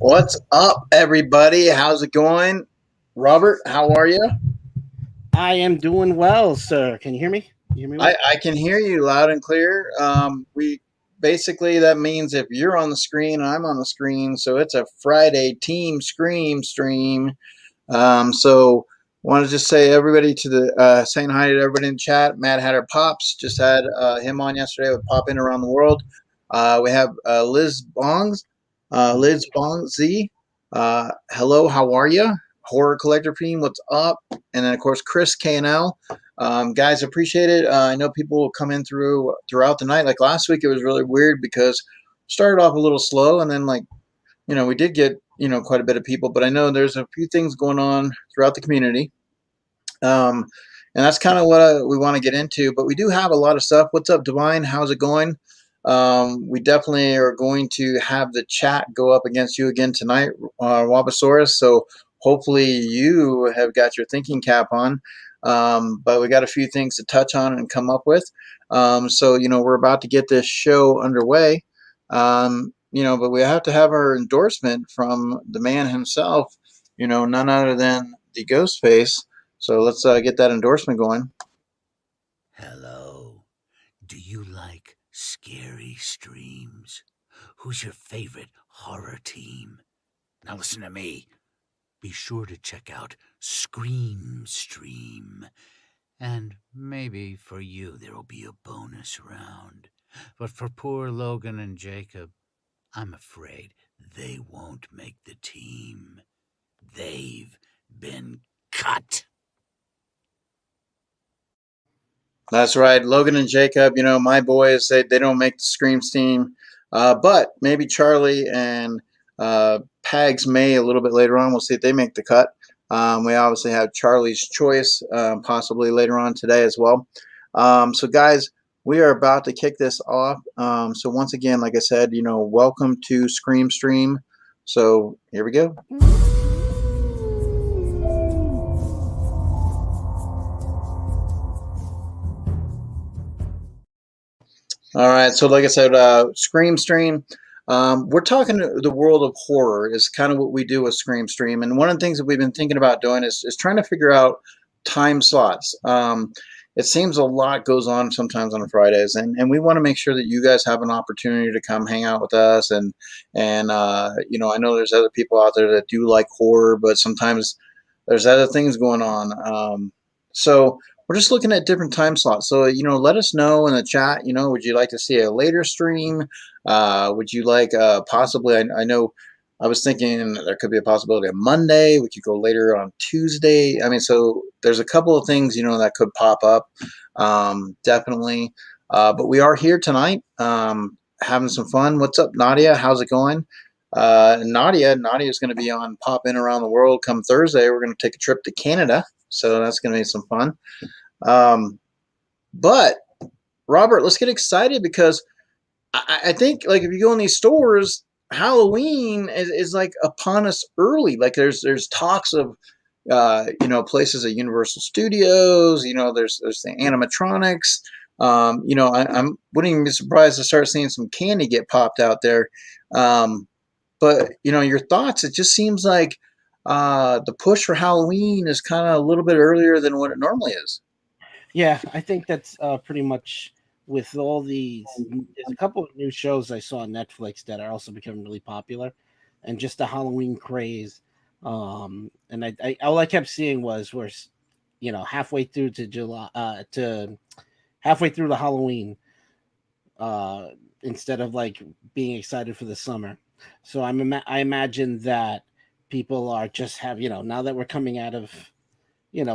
What's up, everybody? How's it going? Robert, how are you? I am doing well, sir. Can you hear me? You hear me I, well? I can hear you loud and clear. We basically that means if you're on the screen, I'm on the screen, so it's a Friday Team Scream stream. So want to just say everybody to the saying hi to everybody in the chat. Mad Hatter Pops just had him on yesterday with Pop In Around the World. We have Liz Bong Z. Hello, how are you? Horror Collector Team, what's up? And then of course Chris KNL. Guys, appreciate it. I know people will come in throughout the night. Like last week, it was really weird because started off a little slow, and then we did get quite a bit of people, but I know there's a few things going on throughout the community, um, and that's kind of what we want to get into. But we do have a lot of stuff. What's up, Divine? How's it going? We definitely are going to have the chat go up against you again tonight, Wabasaurus. So hopefully you have got your thinking cap on. But we got a few things to touch on and come up with. So we're about to get this show underway. But we have to have our endorsement from the man himself. None other than the Ghostface. So let's get that endorsement going. Hello. Do you like scary streams? Who's your favorite horror team? Now listen to me. Be sure to check out Scream Stream. And maybe for you there'll be a bonus round. But for poor Logan and Jacob, I'm afraid they won't make the team. They've been cut. That's right. Logan and Jacob, my boys, they don't make the Scream team. But maybe Charlie and Pags may a little bit later on. We'll see if they make the cut. We obviously have Charlie's Choice possibly later on today as well. So, guys, we are about to kick this off. So, once again, like I said, welcome to Scream Stream. So, here we go. All right. So, like I said, Scream Stream. We're talking the world of horror is kind of what we do with Scream Stream, and one of the things that we've been thinking about doing is trying to figure out time slots. It seems a lot goes on sometimes on Fridays, and we want to make sure that you guys have an opportunity to come hang out with us, and I know there's other people out there that do like horror, but sometimes there's other things going on. So we're just looking at different time slots. So, let us know in the chat, would you like to see a later stream? Would you like possibly, I know I was thinking there could be a possibility of Monday. We could go later on Tuesday. I mean, so there's a couple of things, that could pop up. Definitely. But we are here tonight, having some fun. What's up, Nadia? How's it going? Nadia is going to be on Pop In Around the World come Thursday. We're going to take a trip to Canada. So that's going to be some fun. But Robert, let's get excited because I think like if you go in these stores, Halloween is like upon us early. Like there's talks of places at Universal Studios. There's the animatronics. I wouldn't even be surprised to start seeing some candy get popped out there. But your thoughts? It just seems like the push for Halloween is kind of a little bit earlier than what it normally is. Yeah, I think that's pretty much with all these. There's a couple of new shows I saw on Netflix that are also becoming really popular, and just the Halloween craze. And I all I kept seeing was where, halfway through to July, to halfway through the Halloween, instead of like being excited for the summer. So I imagine that people are just now that we're coming out of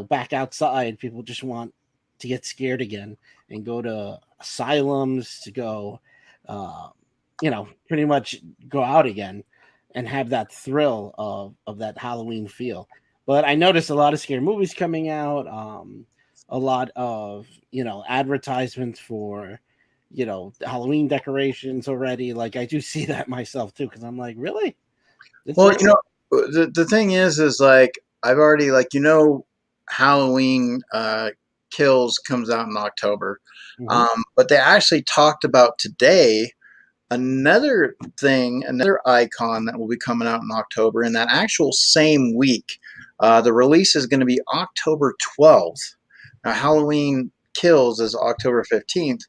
back outside, people just want to get scared again and go to asylums to go, uh, pretty much go out again and have that thrill of that Halloween feel. But I noticed a lot of scary movies coming out, a lot of advertisements for Halloween decorations already. Like I do see that myself too, because I'm like, really? It's Well, early? the thing is like I've already Halloween Kills comes out in October, Hmm. but they actually talked about today another thing, another icon that will be coming out in October in that actual same week. The release is going to be October 12th. Now, Halloween Kills is October 15th.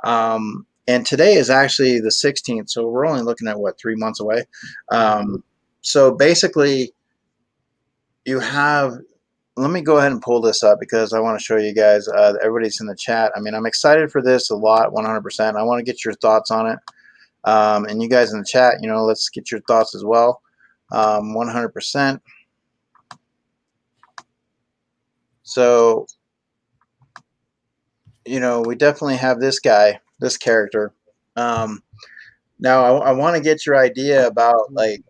And today is actually the 16th. So we're only looking at, what, 3 months away? So basically, you have, let me go ahead and pull this up because I want to show you guys, everybody's in the chat. I mean, I'm excited for this a lot, 100%. I want to get your thoughts on it. And you guys in the chat, you know, let's get your thoughts as well. 100%. So, you know, we definitely have this guy, this character. Now, I want to get your idea about, like,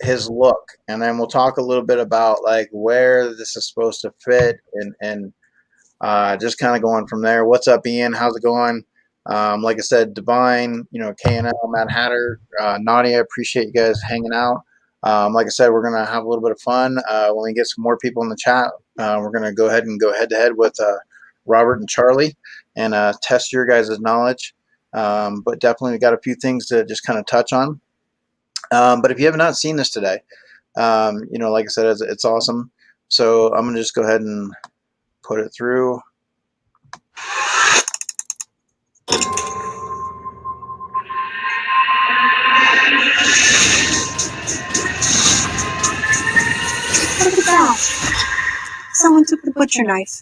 his look, and then we'll talk a little bit about, like, where this is supposed to fit, and just kind of going from there. What's up, Ian? How's it going? Like I said, Divine, you know, KNL, Mad Hatter, Nadia, appreciate you guys hanging out. Like I said, we're going to have a little bit of fun. When we get some more people in the chat, we're going to go ahead and go head-to-head with Robert and Charlie and test your guys' knowledge. But definitely we got a few things to just kind of touch on. But if you have not seen this today, you know, like I said, it's awesome. So I'm going to just go ahead and put it through. Look at that. Someone took the butcher knife.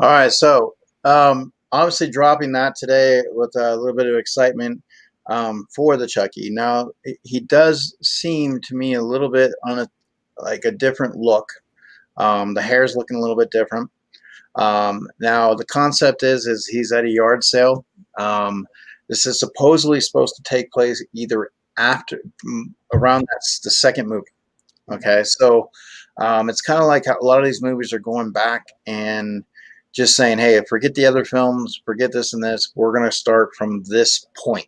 All right, so obviously dropping that today with a little bit of excitement for the Chucky. Now, he does seem to me a little bit on a different look. The hair's looking a little bit different. Now, the concept is he's at a yard sale. This is supposedly supposed to take place either around the second movie. Okay, so it's kind of like how a lot of these movies are going back and just saying, hey, forget the other films, forget this and this. We're going to start from this point.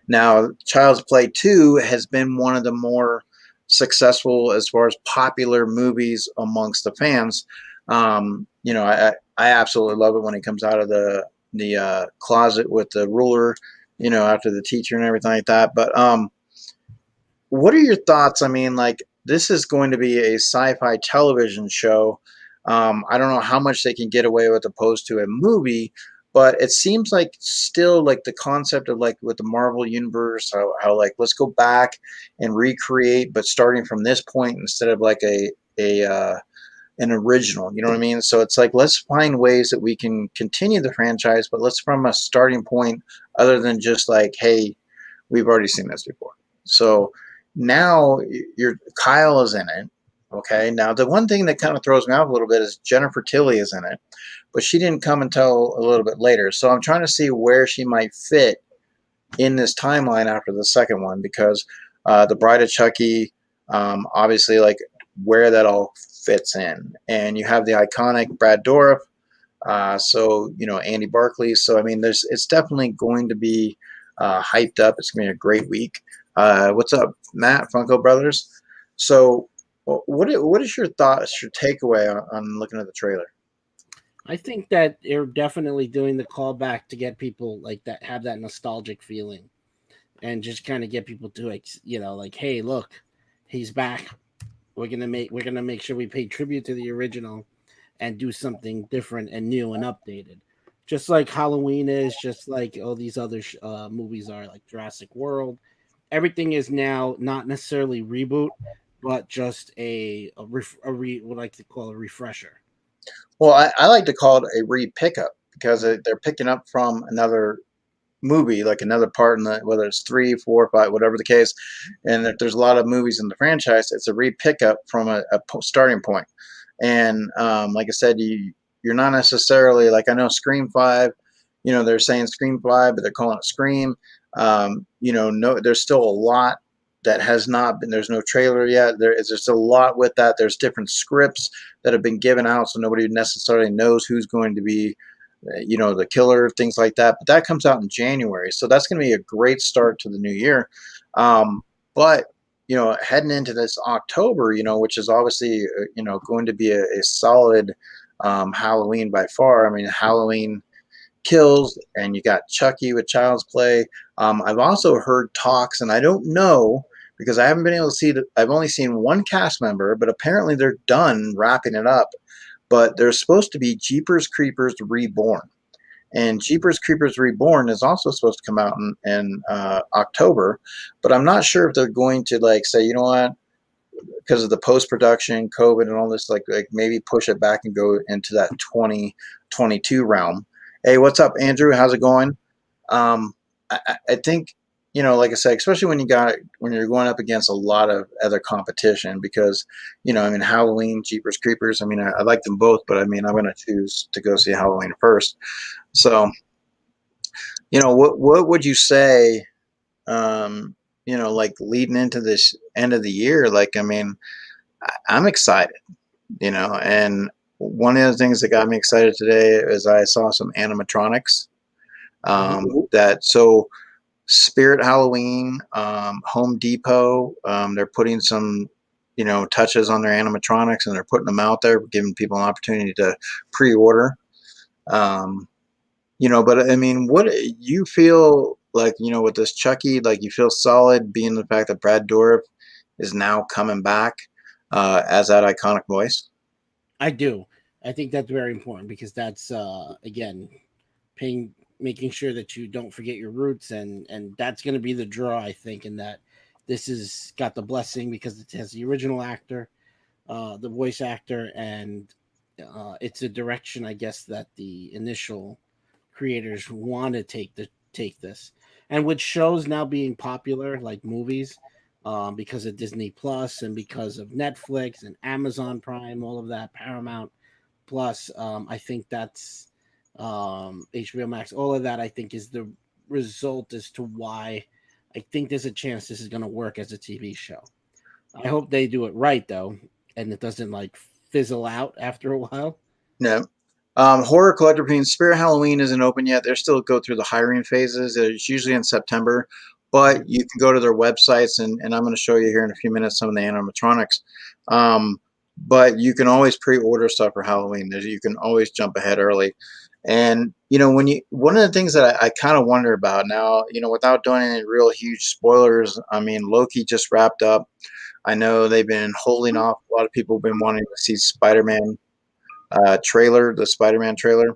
Now, Child's Play 2 has been one of the more successful as far as popular movies amongst the fans. You know, I absolutely love it when he comes out of the closet with the ruler, you know, after the teacher and everything like that. But what are your thoughts? I mean, like, this is going to be a sci-fi television show. I don't know how much they can get away with opposed to a movie, but it seems like still like the concept of, like, with the Marvel universe, how like, let's go back and recreate, but starting from this point instead of like an original, you know what I mean? So it's like, let's find ways that we can continue the franchise, but let's from a starting point other than just like, hey, we've already seen this before. So now Kyle is in it. Okay, now the one thing that kind of throws me off a little bit is Jennifer Tilly is in it, but she didn't come until a little bit later. So I'm trying to see where she might fit in this timeline after the second one, because the Bride of Chucky, obviously, like, where that all fits in. And you have the iconic Brad Dourif, so, you know, Andy Barclay. So, I mean, it's definitely going to be hyped up. It's going to be a great week. What's up, Matt, Funko Brothers? So, what is your thoughts, your takeaway on looking at the trailer? I think that they're definitely doing the callback to get people like that, have that nostalgic feeling, and just kind of get people to, like, you know, like, hey, look, he's back. We're gonna make sure we pay tribute to the original, and do something different and new and updated. Just like Halloween is, just like all these other movies are, like Jurassic World. Everything is now not necessarily reboot, but just what I like to call a refresher. Well, I like to call it a re-pickup, because they're picking up from another movie, like another part in whether it's 3, 4, 5, whatever the case. And if there's a lot of movies in the franchise, it's a re-pickup from a starting point. And like I said, you're not necessarily like, I know Scream 5, they're saying Scream 5, but they're calling it Scream. No, there's still a lot that has not been. There's no trailer yet. There's just a lot with that. There's different scripts that have been given out, so nobody necessarily knows who's going to be, the killer, things like that. But that comes out in January, so that's going to be a great start to the new year. But heading into this October, which is obviously going to be a solid Halloween by far. I mean, Halloween Kills, and you got Chucky with Child's Play. I've also heard talks, and I don't know because I haven't been able to see. I've only seen one cast member, but apparently they're done wrapping it up. But there's supposed to be Jeepers Creepers Reborn, and Jeepers Creepers Reborn is also supposed to come out in October. But I'm not sure if they're going to like say, you know what, because of the post production, COVID, and all this, like maybe push it back and go into that 2022 realm. Hey, what's up, Andrew? How's it going? I think, like I said, especially when you're going up against a lot of other competition, because I mean, Halloween, Jeepers Creepers. I mean, I like them both, but I mean, I'm going to choose to go see Halloween first. So, what would you say? Like leading into this end of the year, like, I mean, I'm excited, and one of the things that got me excited today is I saw some animatronics. That so Spirit Halloween, Home Depot, they're putting some, touches on their animatronics, and they're putting them out there, giving people an opportunity to pre-order. But I mean, what you feel like, with this Chucky, like you feel solid being the fact that Brad Dourif is now coming back as that iconic voice? I do. I think that's very important because that's again making sure that you don't forget your roots, and that's going to be the draw, I think, in that this has got the blessing because it has the original actor, the voice actor, and it's a direction, I guess, that the initial creators want to take this, and with shows now being popular like movies, because of Disney Plus and because of Netflix and Amazon Prime, all of that, Paramount Plus, I think that's HBO Max, all of that, I think, is the result as to why I think there's a chance this is going to work as a TV show. I hope they do it right though, and it doesn't like fizzle out after a while. No. Horror Collector Opinions, Spirit Halloween isn't open yet. They're still go through the hiring phases. It's usually in September, but you can go to their websites, and I'm going to show you here in a few minutes some of the animatronics. But you can always pre-order stuff for Halloween. You can always jump ahead early. And one of the things that I kind of wonder about now, without doing any real huge spoilers, I mean, Loki just wrapped up. I know they've been holding off. A lot of people have been wanting to see Spider-Man trailer, the Spider-Man trailer,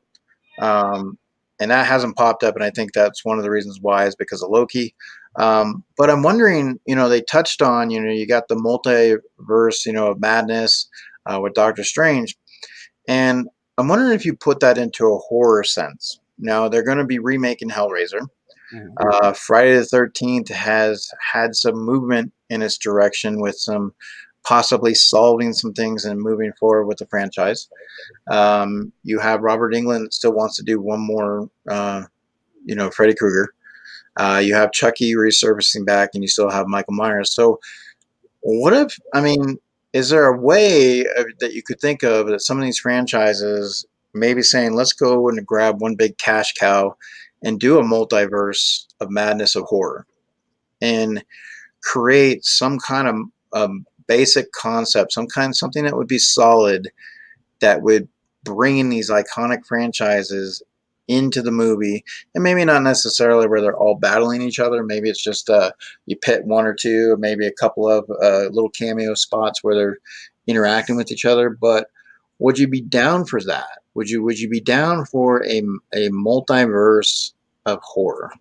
and that hasn't popped up. And I think that's one of the reasons why is because of Loki. But I'm wondering, they touched on, you got the multiverse, of madness with Doctor Strange, and I'm wondering if you put that into a horror sense. Now they're going to be remaking Hellraiser. Friday the 13th has had some movement in its direction with some possibly solving some things and moving forward with the franchise. You have Robert Englund that still wants to do one more, Freddy Krueger. You have Chucky resurfacing back, and you still have Michael Myers. So, what if? I mean, is there a way that you could think of that some of these franchises maybe saying, let's go and grab one big cash cow and do a multiverse of madness of horror and create some kind of basic concept, something that would be solid, that would bring in these iconic franchises into the movie, and maybe not necessarily where they're all battling each other. Maybe it's just you pit one or two, maybe a couple of little cameo spots where they're interacting with each other. But would you be down for that? Would you be down for a multiverse of horror?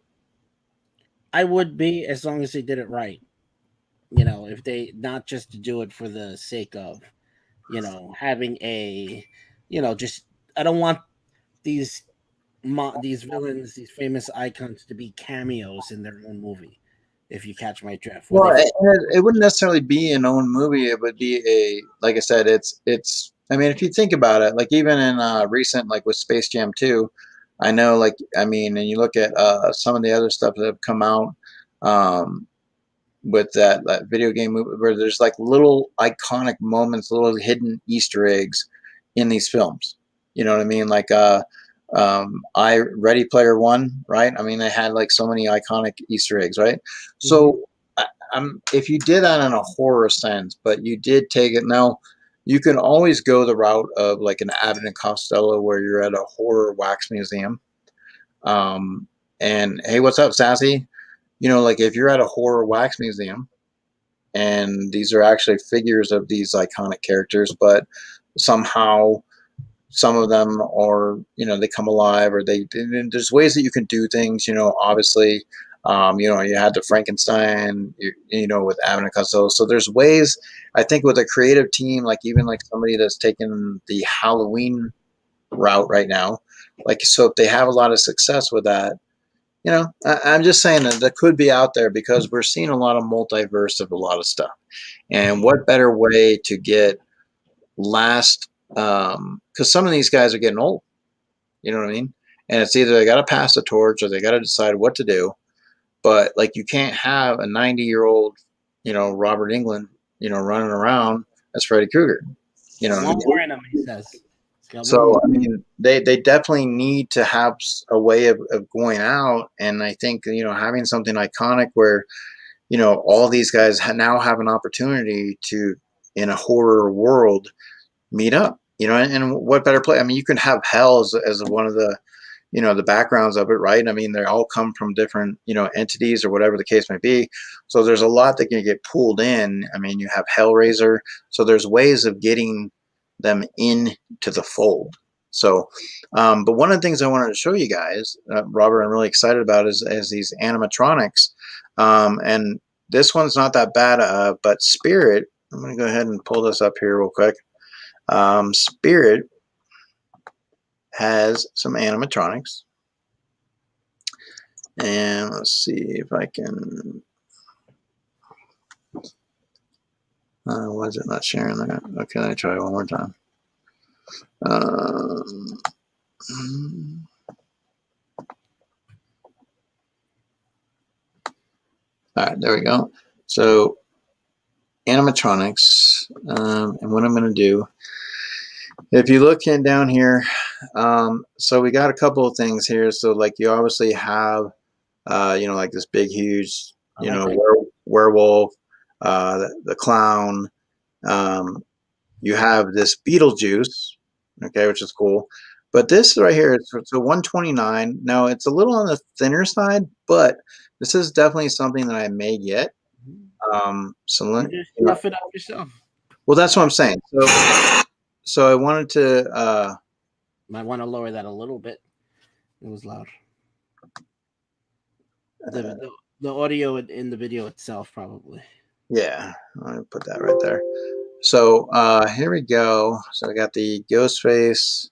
I would be, as long as they did it right. If they not just to do it for the sake of, having a, just I don't want these these villains, these famous icons, to be cameos in their own movie. If you catch my drift. Well, it wouldn't necessarily be an own movie. It would be like I said, it's I mean, if you think about it, like even in recent, like with Space Jam 2, I know, like, I mean, and you look at some of the other stuff that have come out um, with that video game movie where there's like little iconic moments, little hidden Easter eggs in these films. You know what I mean? Like, I Ready Player One, right? I mean, they had like so many iconic Easter eggs, right? Hmm. So, if you did that in a horror sense, but you did take it now, you can always go the route of like an Abbott and Costello, where you're at a horror wax museum. Um, and hey, what's up, Sassy? You know, like if you're at a horror wax museum, and these are actually figures of these iconic characters, but somehow some of them are, you know, they come alive, or there's ways that you can do things, you know, obviously. You know, you had the Frankenstein, you know, with Abbott and Costello. So there's ways, I think, with a creative team, like even like somebody that's taken the Halloween route right now, like, so if they have a lot of success with that, you know, I'm just saying that that could be out there, because we're seeing a lot of multiverse of a lot of stuff. And what better way to get last, because some of these guys are getting old, you know what I mean? And it's either they got to pass the torch or they got to decide what to do. But like, you can't have a 90-year-old, you know, Robert England, you know, running around as Freddy Krueger. You know what I One mean? more in him, he says. He's got one So more. I mean, they definitely need to have a way of going out, and I think, you know, having something iconic where, you know, all these guys now have an opportunity to, in a horror world, meet up. You know, and what better play? I mean, you can have Hell as one of the, you know, the backgrounds of it, right? I mean, they all come from different, you know, entities or whatever the case may be. So there's a lot that can get pulled in. I mean, you have Hellraiser, so there's ways of getting them into the fold. So, but one of the things I wanted to show you guys, Robert, I'm really excited about is these animatronics, and this one's not that bad, but Spirit. I'm going to go ahead and pull this up here real quick. Spirit has some animatronics. And let's see if I can. Why is it not sharing that? Okay, let me try one more time. Um, all right, there we go. So animatronics, and what I'm going to do. If you look in down here, so we got a couple of things here. So like, you obviously have, you know, like this big, huge, I you like know, that. werewolf, the clown. Um, you have this Beetlejuice, okay, which is cool. But this right here, it's a 129. Now it's a little on the thinner side, but this is definitely something that I may get. So You just you know, rough it up yourself. well, that's what I'm saying. So I wanted to, Might want to lower that a little bit. It was loud. The audio in the video itself, probably. yeah, I'm gonna put that right there. So here we go. So I got the Ghostface.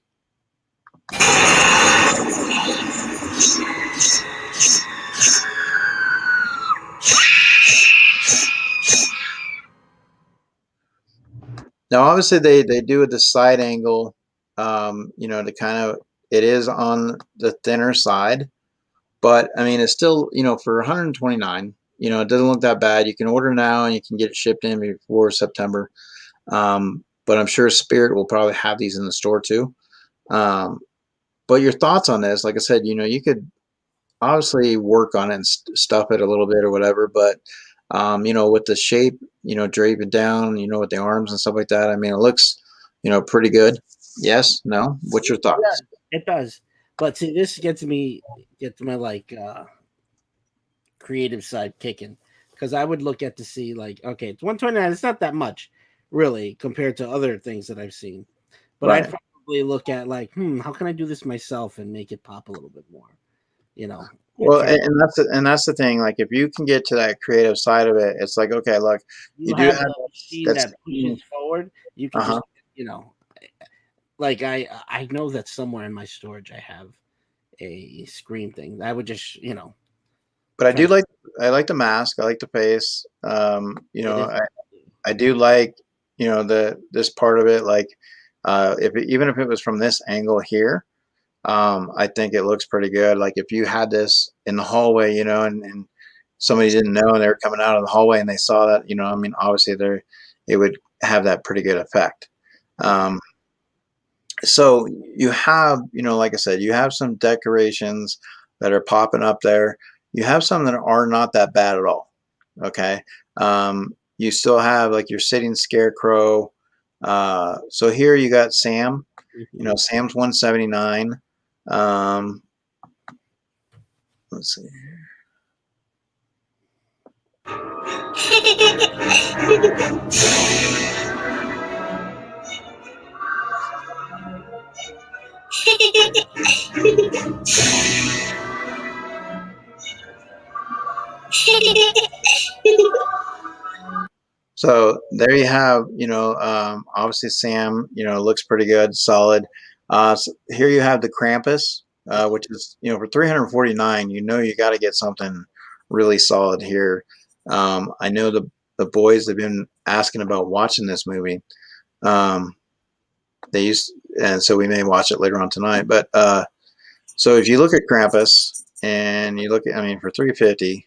Now, obviously, they do it the side angle, you know, to kind of, it is on the thinner side, but I mean, it's still, you know, for 129, you know, it doesn't look that bad. You can order now and you can get it shipped in before September. But I'm sure Spirit will probably have these in the store too. Um, but your thoughts on this? Like I said, you know, you could obviously work on it and stuff it a little bit or whatever, but you know, with the shape, you know, drape it down, you know, with the arms and stuff like that. I mean, it looks, you know, pretty good. Yes, no. What's your thoughts? It does. But see, this gets my like creative side kicking, because I would look at to see like, okay, it's 129. It's not that much, really, compared to other things that I've seen. But I'd Right. probably look at like, how can I do this myself and make it pop a little bit more? You know, Well, try. and that's the thing. Like, if you can get to that creative side of it, it's like, okay, look, you You do have have the machine that's that pushes forward. You uh can huh. just, you know, like I know that somewhere in my storage I have a screen thing. I would just, But try to. I like the mask. I like the face. You It know, is. I do like, you know, the this part of it. Like, Even if it was from this angle here, I think it looks pretty good. Like if you had this in the hallway, and somebody didn't know and they were coming out of the hallway and they saw that, I mean, obviously it would have that pretty good effect. So you have, like I said, you have some decorations that are popping up there. You have some that are not that bad at all. Okay. You still have like your sitting scarecrow. So here you got Sam. Sam's 179. Let's see. So there you have, obviously Sam, looks pretty good, solid. So here you have the Krampus, which is, for 349, you got to get something really solid here. I know the boys have been asking about watching this movie. And so we may watch it later on tonight. But so if you look at Krampus and you look at, I mean, for 350.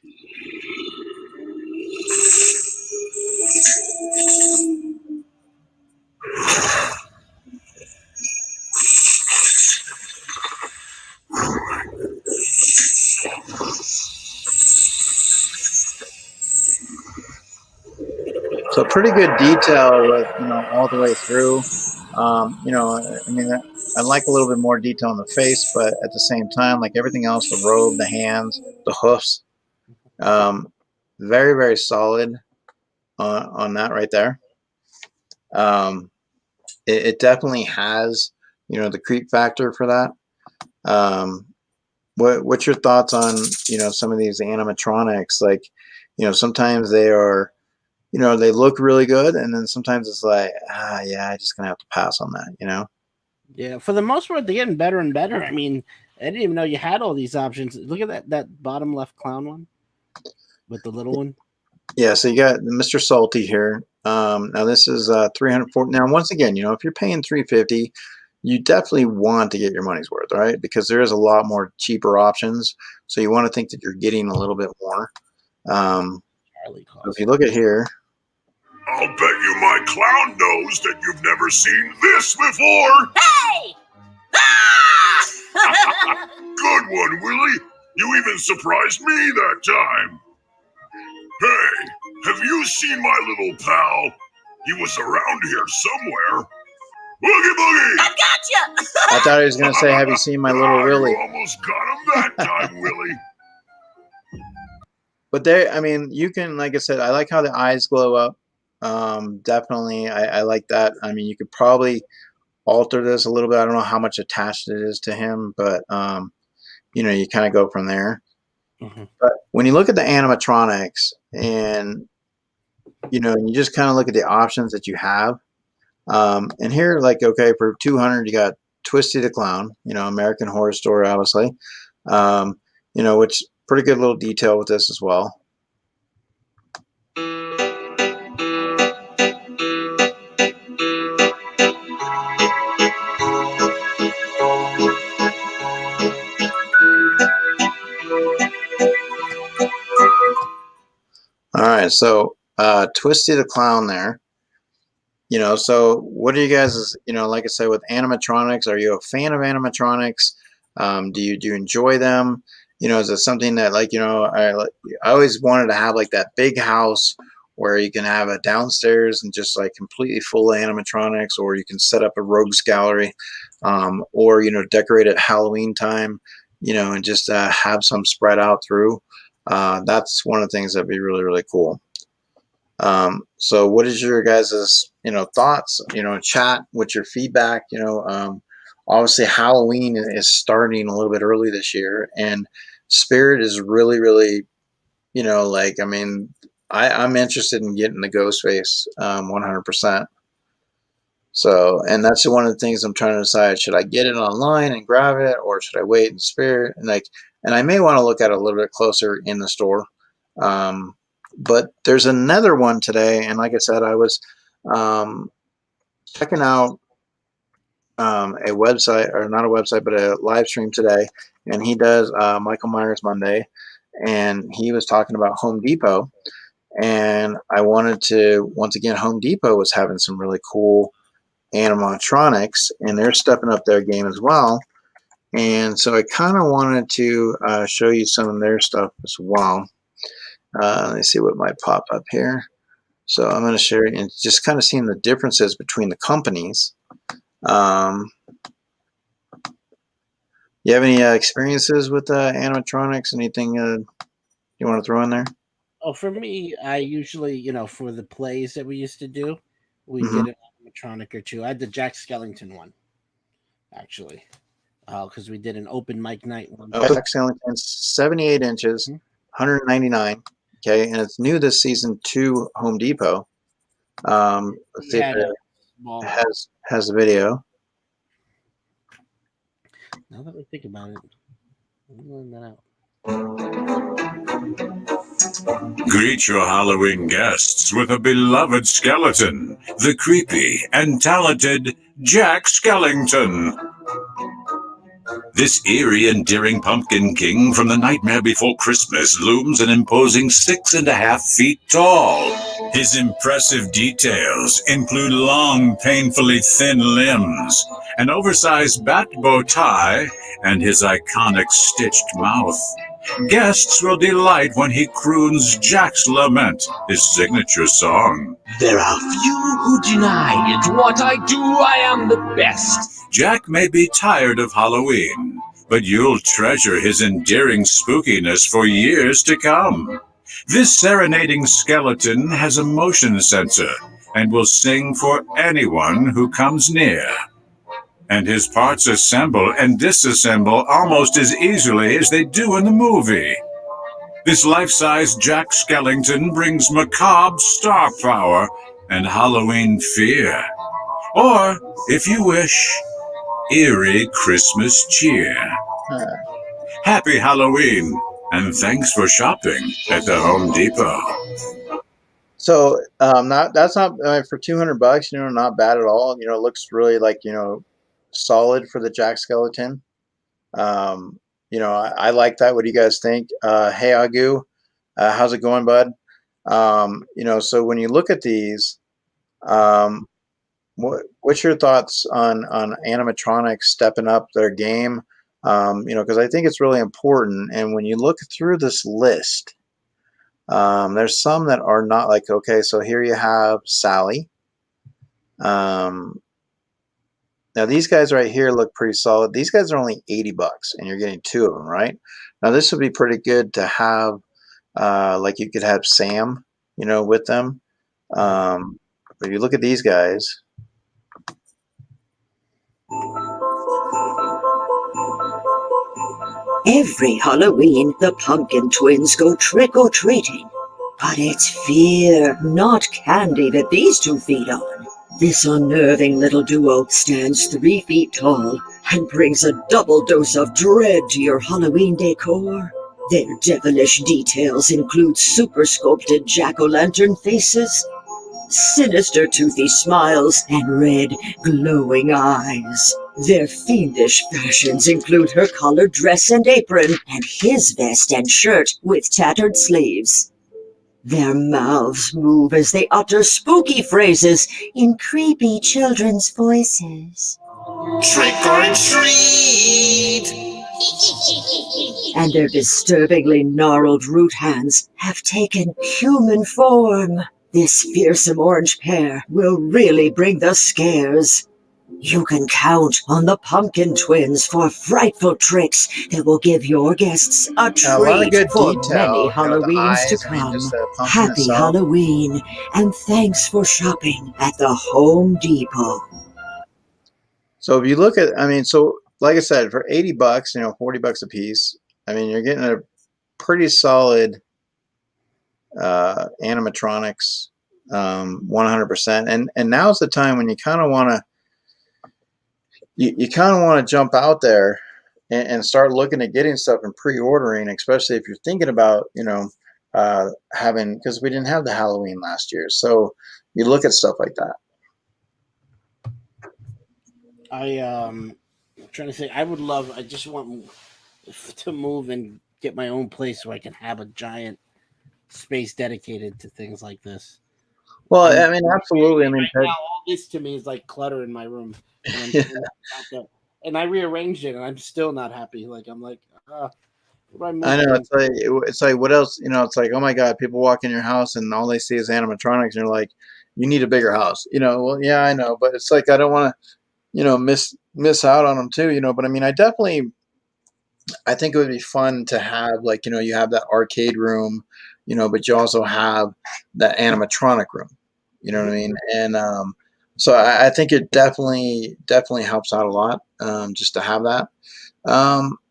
So pretty good detail with, all the way through. I mean, I like a little bit more detail on the face, but at the same time, like everything else, the robe, the hands, the hoofs, very, very solid on that right there. It definitely has, the creep factor for that. What's your thoughts on, some of these animatronics? Like, sometimes they are, they look really good, and then sometimes it's like, yeah, I just gonna have to pass on that, Yeah, for the most part, they're getting better and better. I mean, I didn't even know you had all these options. Look at that bottom left clown one with the little one. Yeah, so you got Mr. Salty here. Now this is 340. Now, once again, if you're paying 350, you definitely want to get your money's worth, right? Because there is a lot more cheaper options. So you want to think that you're getting a little bit more. If you look at here, I'll bet you my clown knows that you've never seen this before. Hey! Good one, Willie. You even surprised me that time. Hey, have you seen my little pal? He was around here somewhere. Boogie Boogie! I gotcha! I thought he was going to say, have you seen my little Willie? You almost got him that time, Willie. But there, I mean, you can, like I said, I like how the eyes glow up. Definitely, I like that. I mean, you could probably alter this a little bit. I don't know how much attached it is to him, but, you kind of go from there. Mm-hmm. But when you look at the animatronics and, and you just kind of look at the options that you have, and here, like, okay, for 200, you got Twisty the Clown, American Horror Story, obviously, which pretty good little detail with this as well. All right, so Twisty the Clown there. So what are you guys, like I said, with animatronics, are you a fan of animatronics? Do you enjoy them? Is it something that, like, I always wanted to have like that big house where you can have a downstairs and just like completely full of animatronics, or you can set up a rogues gallery, or, decorate at Halloween time, and just have some spread out through. That's one of the things that'd be really, really cool. So what is your guys' thoughts, chat, what's your feedback? Obviously Halloween is starting a little bit early this year, and Spirit is really, really, like, I mean, I'm interested in getting the Ghostface 100%. So, and that's one of the things I'm trying to decide, should I get it online and grab it, or should I wait in Spirit? And I may want to look at it a little bit closer in the store. But there's another one today, and like I said, I was checking out a website, or not a website, but a live stream today, and he does Michael Myers Monday, and he was talking about Home Depot, and I wanted to, once again, Home Depot was having some really cool animatronics, and they're stepping up their game as well. And so I kind of wanted to show you some of their stuff as well. Let me see what might pop up here. So I'm going to share it and just kind of seeing the differences between the companies. You have any experiences with animatronics? Anything you want to throw in there? Oh, for me, I usually, for the plays that we used to do, we Mhm. get an animatronic or two. I had the Jack Skellington one, actually, because we did an open mic night one. Jack Skellington's 78 inches, 199. Okay, and it's new this season to Home Depot. Let's see if it Small. has the video. Now that we think about it, I'm laying that out. Greet your Halloween guests with a beloved skeleton, the creepy and talented Jack Skellington. This eerie and daring pumpkin king from the Nightmare Before Christmas looms an imposing 6.5 feet tall. His impressive details include long, painfully thin limbs, an oversized bat bow tie, and his iconic stitched mouth. Guests will delight when he croons Jack's Lament, his signature song. There are few who deny it. What I do, I am the best. Jack may be tired of Halloween, but you'll treasure his endearing spookiness for years to come. This serenading skeleton has a motion sensor and will sing for anyone who comes near. And his parts assemble and disassemble almost as easily as they do in the movie. This life-size Jack Skellington brings macabre star power and Halloween fear. Or, if you wish, eerie Christmas cheer. Happy Halloween, and thanks for shopping at the Home Depot. So that's not for $200. Not bad at all. It looks really like solid for the Jack Skellington. I like that. What do you guys think? Hey Agu, how's it going, bud? So when you look at these, what's your thoughts on animatronics stepping up their game? Because I think it's really important. And when you look through this list, there's some that are not like, okay, so here you have Sally. Now these guys right here look pretty solid. These guys are only $80 and you're getting two of them, right? Now this would be pretty good to have, like you could have Sam, with them. But you look at these guys. Every Halloween, the Pumpkin Twins go trick-or-treating. But it's fear, not candy, that these two feed on. This unnerving little duo stands 3 feet tall and brings a double dose of dread to your Halloween decor. Their devilish details include super-sculpted jack-o'-lantern faces, sinister toothy smiles, and red, glowing eyes. Their fiendish fashions include her collared dress and apron, and his vest and shirt with tattered sleeves. Their mouths move as they utter spooky phrases in creepy children's voices. Trick or treat! And their disturbingly gnarled root hands have taken human form. This fearsome orange pair will really bring the scares. You can count on the Pumpkin Twins for frightful tricks that will give your guests a lot of treat good for detail, many the Halloweens to eyes, come. just the pumpkin Happy itself. Halloween, and thanks for shopping at the Home Depot. So if you look at, so like I said, for $80, $40 a piece, you're getting a pretty solid animatronics, 100%. And now's the time when you kind of want to, you kind of want to jump out there and start looking at getting stuff and pre-ordering, especially if you're thinking about, having, because we didn't have the Halloween last year. So you look at stuff like that. I'm trying to think. I just want to move and get my own place where I can have a giant space dedicated to things like this. Well, I'm I mean, absolutely. I mean, right now, all this to me is like clutter in my room, and I'm trying to out there. And I rearranged it, and I'm still not happy. Like I'm like, where do I I move know things? it's like what else? It's like, oh my God, people walk in your house and all they see is animatronics, and you're like, you need a bigger house. Well, yeah, I know, but it's like I don't want to, miss out on them too. But I mean, I think it would be fun to have, like, you have that arcade room, but you also have that animatronic room. You know what I mean? And so I think it definitely helps out a lot, just to have that.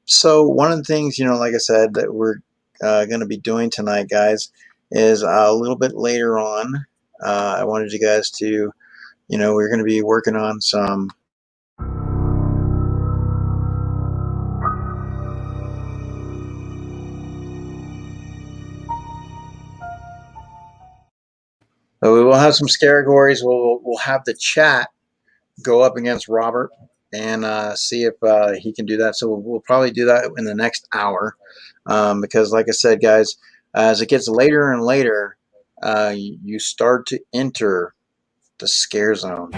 So one of the things, like I said, that we're going to be doing tonight, guys, is a little bit later on. I wanted you guys to, we're going to be working on some. So we will have some categories. We'll have the chat go up against Robert and see if he can do that. So we'll probably do that in the next hour, because, like I said, guys, as it gets later and later, you start to enter the scare zone.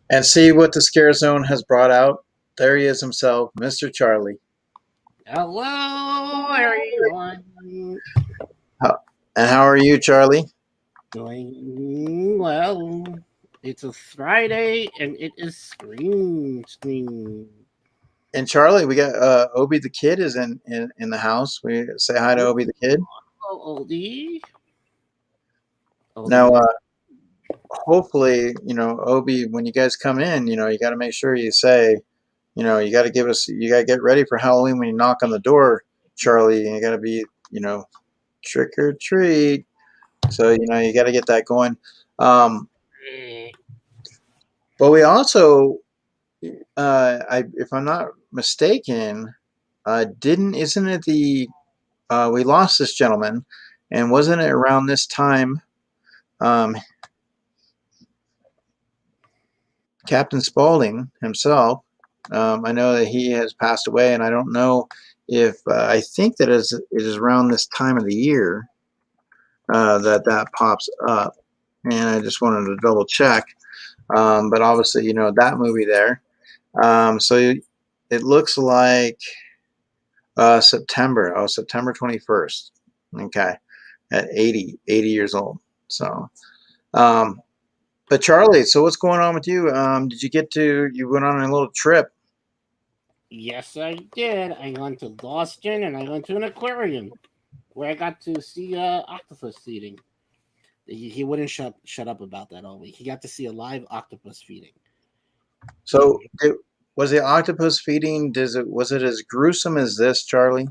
And see what the scare zone has brought out. There he is himself, Mr. Charlie. Hello, everyone. And how are you, Charlie? Doing well. It's a Friday, and it is Scream. And Charlie, we got Obi the kid is in the house. We say hi to Obi the kid. Oh, Oldie. Now, hopefully, Obi, when you guys come in, you got to make sure you say, you got to get ready for Halloween when you knock on the door, Charlie. And you got to be, trick or treat. So, you got to get that going. But we also, if I'm not mistaken, isn't it we lost this gentleman, and wasn't it around this time, Captain Spaulding himself? I know that he has passed away, and I don't know if I think that it is around this time of the year that pops up, and I just wanted to double check. But obviously, that movie there. So it looks like September. Oh, September 21st. Okay, at 80 years old. So, but Charlie, so what's going on with you? You went on a little trip? Yes, I did. I went to Boston, and I went to an aquarium where I got to see octopus feeding. He wouldn't shut up about that all week. He got to see a live octopus feeding. So, was the octopus feeding? Was it as gruesome as this, Charlie?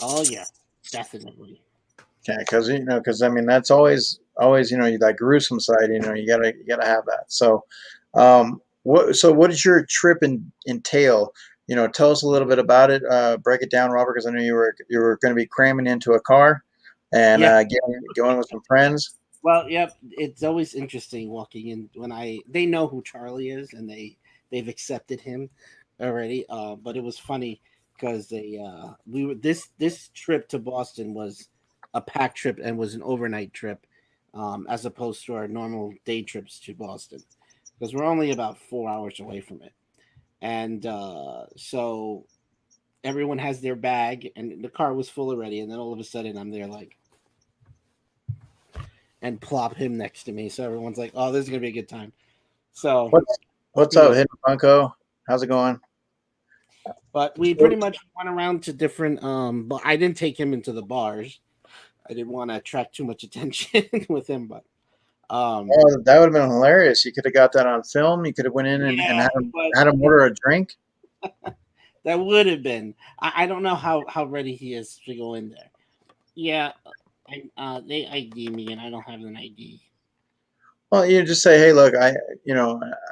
Oh yeah, definitely. Okay, because I mean that's always that gruesome side. You gotta have that. So, what did your trip entail? Tell us a little bit about it. Break it down, Robert, because I know you were going to be cramming into a car and going with some friends. Well, yep. It's always interesting walking in when they know who Charlie is, and they've accepted him already. But it was funny because this trip to Boston was a packed trip and was an overnight trip, as opposed to our normal day trips to Boston, because we're only about 4 hours away from it, and so everyone has their bag, and the car was full already, and then all of a sudden I'm there like. And plop him next to me, so everyone's like, "Oh, this is gonna be a good time." So, what's up, Hidden Funko? How's it going? But we pretty much went around to different. But I didn't take him into the bars. I didn't want to attract too much attention with him. But that would have been hilarious. You could have got that on film. You could have went in and had him order a drink. That would have been. I don't know how ready he is to go in there. Yeah. They ID me and I don't have an ID. Well, you just say, hey, look, I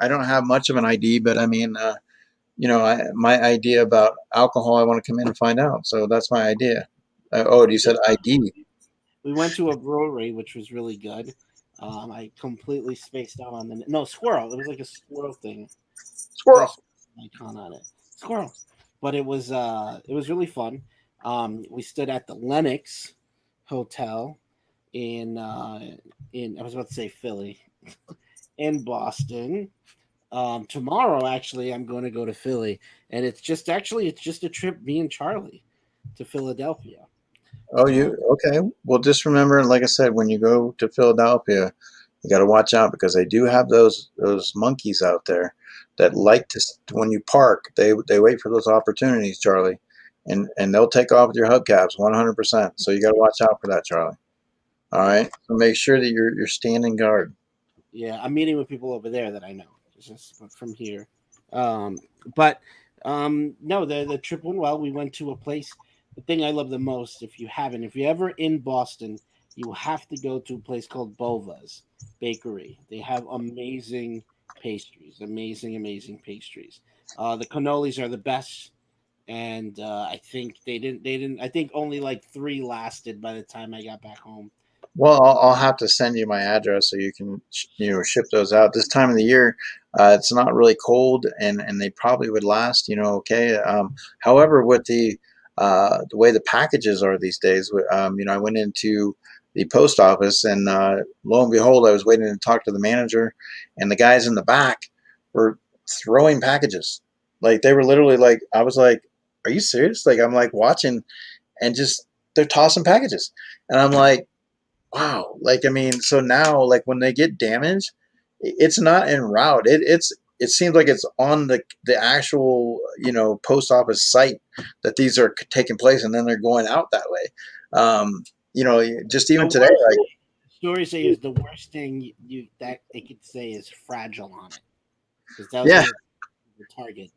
don't have much of an ID, but I mean, my idea about alcohol, I want to come in and find out. So that's my idea. Oh, you said ID. We went to a brewery, which was really good. I completely spaced out on the no squirrel. It was like a squirrel thing. Little Squirrel. icon on it. Squirrel. But it was really fun. We stood at the Lenox Hotel in I was about to say Philly in Boston. Tomorrow actually I'm going to go to Philly, and it's just a trip me and Charlie to Philadelphia. Oh, Um, you okay? Well, just remember, like I said, when you go to Philadelphia, you got to watch out because they do have those monkeys out there that like to when you park, they wait for those opportunities, Charlie, and they'll take off with your hubcaps 100%. So you got to watch out for that, Charlie. All right. So make sure that you're standing guard. yeah, I'm meeting with people over there that I know. It's just from here. Um, but no, the trip went well. We went to a place. The thing I love the most, if you're ever in Boston, you have to go to a place called Bova's Bakery. They have amazing pastries. The cannolis are the best, and I think they didn't. I think only like three lasted by the time I got back home. Well, I'll have to send you my address so you can ship those out. This time of the year, it's not really cold, and they probably would last. Okay. However, with the way the packages are these days, I went into the post office, and lo and behold, I was waiting to talk to the manager, and the guys in the back were throwing packages. Like they were literally like, I was like, "Are you serious?" Like I'm like watching, and just they're tossing packages, and I'm like, wow. Like, I mean, so now, like, when they get damaged, it's not en route. It seems like it's on the actual, post office site that these are taking place, and then they're going out that way. Just The even today, worst like, story say is the worst thing you that they could say is fragile on it because that was yeah, the target.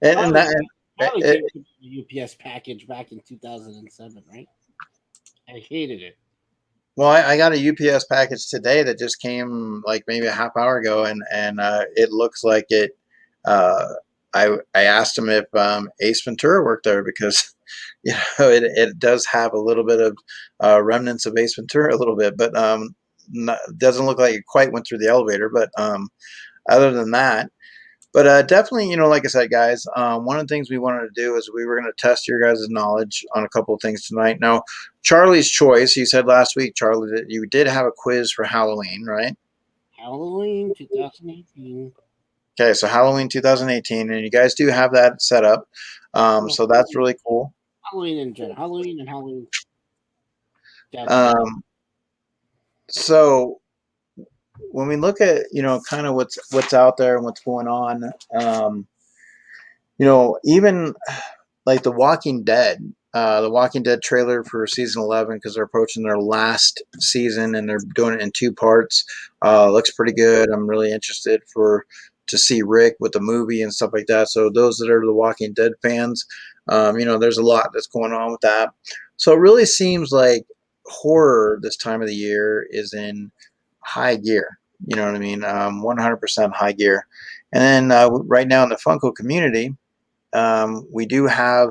and Probably that, probably and, came to the UPS package back in 2007, right? I hated it. well, I got a UPS package today that just came like maybe a half hour ago, and it looks like it. Uh, I asked him if Ace Ventura worked there because it does have a little bit of remnants of Ace Ventura a little bit, but doesn't look like it quite went through the elevator. But other than that, but definitely, like I said, guys, one of the things we wanted to do is we were going to test your guys' knowledge on a couple of things tonight. Now, Charlie's choice, he said last week, Charlie, that you did have a quiz for Halloween, right? Halloween 2018. Okay, so Halloween 2018, and you guys do have that set up. No, So that's really cool. Halloween in general. Halloween and Halloween 2018. Um, so when we look at, kind of what's out there and what's going on, even like The Walking Dead. The Walking Dead trailer for season 11 because they're approaching their last season and they're doing it in two parts. Looks pretty good. I'm really interested to see Rick with the movie and stuff like that. So those that are the Walking Dead fans, there's a lot that's going on with that. So it really seems like horror this time of the year is in high gear. You know what I mean? 100% high gear. And then right now in the Funko community, we do have,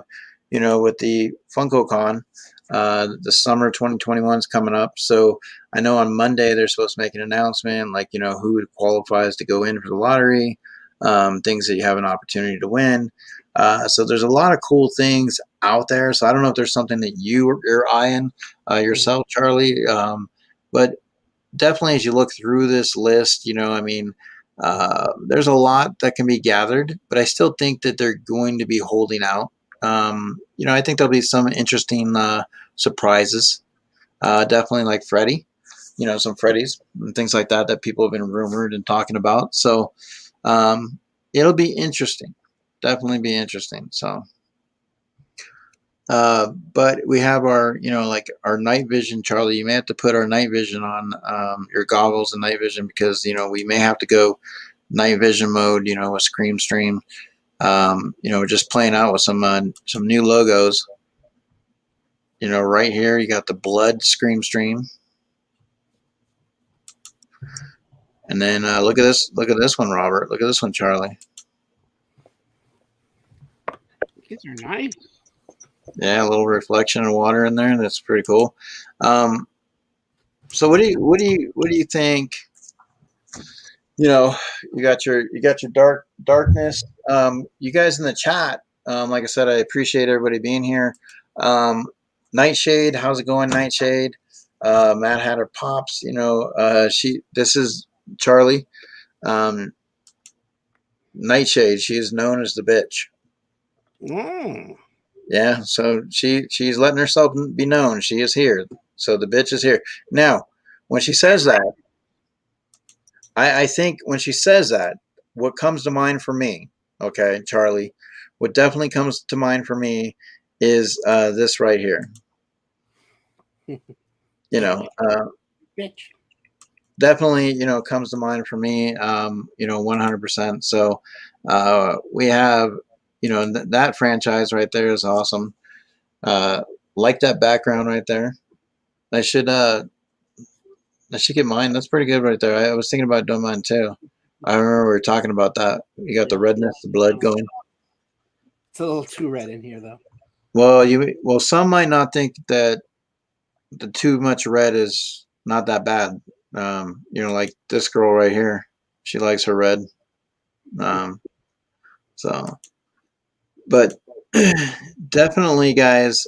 with the FunkoCon, the summer 2021 is coming up. So I know on Monday they're supposed to make an announcement, like, who qualifies to go in for the lottery, things that you have an opportunity to win. So there's a lot of cool things out there. So I don't know if there's something that you're eyeing yourself, Charlie. But definitely as you look through this list, there's a lot that can be gathered, but I still think that they're going to be holding out. I think there'll be some interesting surprises. Definitely like Freddy, some Freddies and things like that people have been rumored and talking about. So it'll be interesting. Definitely be interesting. So. But we have our, like our night vision, Charlie. You may have to put our night vision on your goggles and night vision because we may have to go night vision mode. With Scream Stream. Just playing out with some new logos. Right here you got the Blood Scream Stream. And then look at this. Look at this one, Robert. Look at this one, Charlie. These are nice. Yeah, a little reflection of water in there. That's pretty cool. So what do you think? You know, you got your darkness. You guys in the chat. Like I said, I appreciate everybody being here. Nightshade, how's it going, Nightshade? Mad Hatter Pops. This is Charlie. Nightshade. She is known as the bitch. Mm. Yeah, so she's letting herself be known. She is here. So the bitch is here. Now, when she says that, I think when she says that, what comes to mind for me, okay, Charlie, what definitely comes to mind for me is this right here. Bitch. Definitely, comes to mind for me, 100%. So we have, that franchise right there is awesome. Like that background right there. I should get mine. That's pretty good right there. I was thinking about doing mine too. I remember we were talking about that. You got the redness, the blood going. It's a little too red in here, though. Well, some might not think that the too much red is not that bad. Like this girl right here, she likes her red. So, but definitely, guys.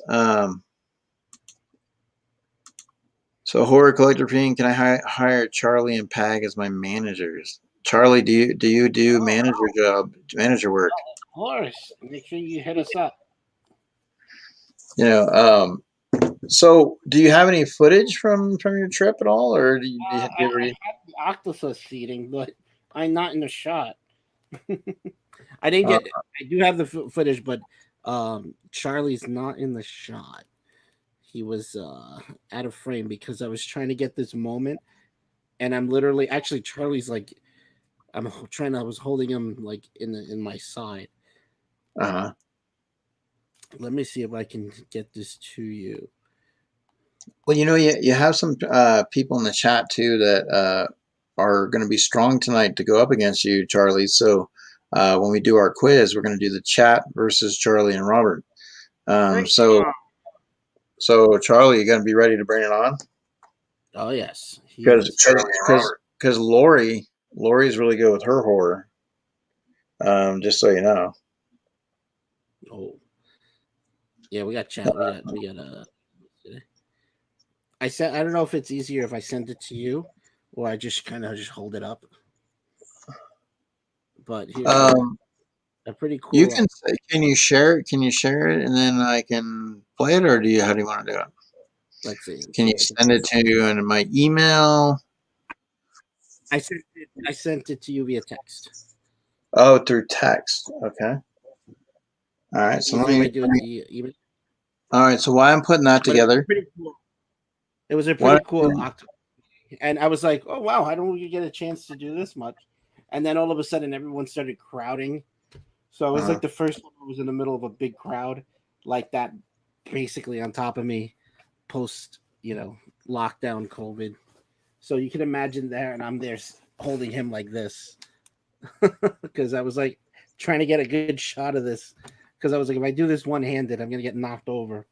So horror collector fiend, can I hire Charlie and Pag as my managers? Charlie, do you do manager work? Of course. Make sure you hit us up. So do you have any footage from your trip at all, or do you I had the octopus feeding, but I'm not in the shot. I didn't get. I do have the footage, but Charlie's not in the shot. He was out of frame because I was trying to get this moment, and I'm literally actually Charlie's like I was holding him like in my side. Uh-huh. Let me see if I can get this to you. Well, you have some people in the chat too that are going to be strong tonight to go up against you, Charlie. So when we do our quiz, we're going to do the chat versus Charlie and Robert. So Charlie, you going to be ready to bring it on? Oh yes, because Lori's really good with her horror. Just so you know. Oh, yeah, we got chat. We got I don't know if it's easier if I send it to you or I just kind of just hold it up. But here's a pretty cool. You can say, can you share it, and then I can play it, or how do you want to do it? Let's see. Can you send it to you in my email? I sent it to you via text. Oh, through text. Okay. All right. So let me do it email. All right. So why I'm putting that together? It was a pretty cool octopus. And I was like, oh wow, I don't really get a chance to do this much. And then all of a sudden everyone started crowding. So it was like the first one was in the middle of a big crowd like that, basically on top of me post, lockdown COVID. So you can imagine there, and I'm there holding him like this because I was like trying to get a good shot of this because I was like, if I do this one-handed, I'm going to get knocked over.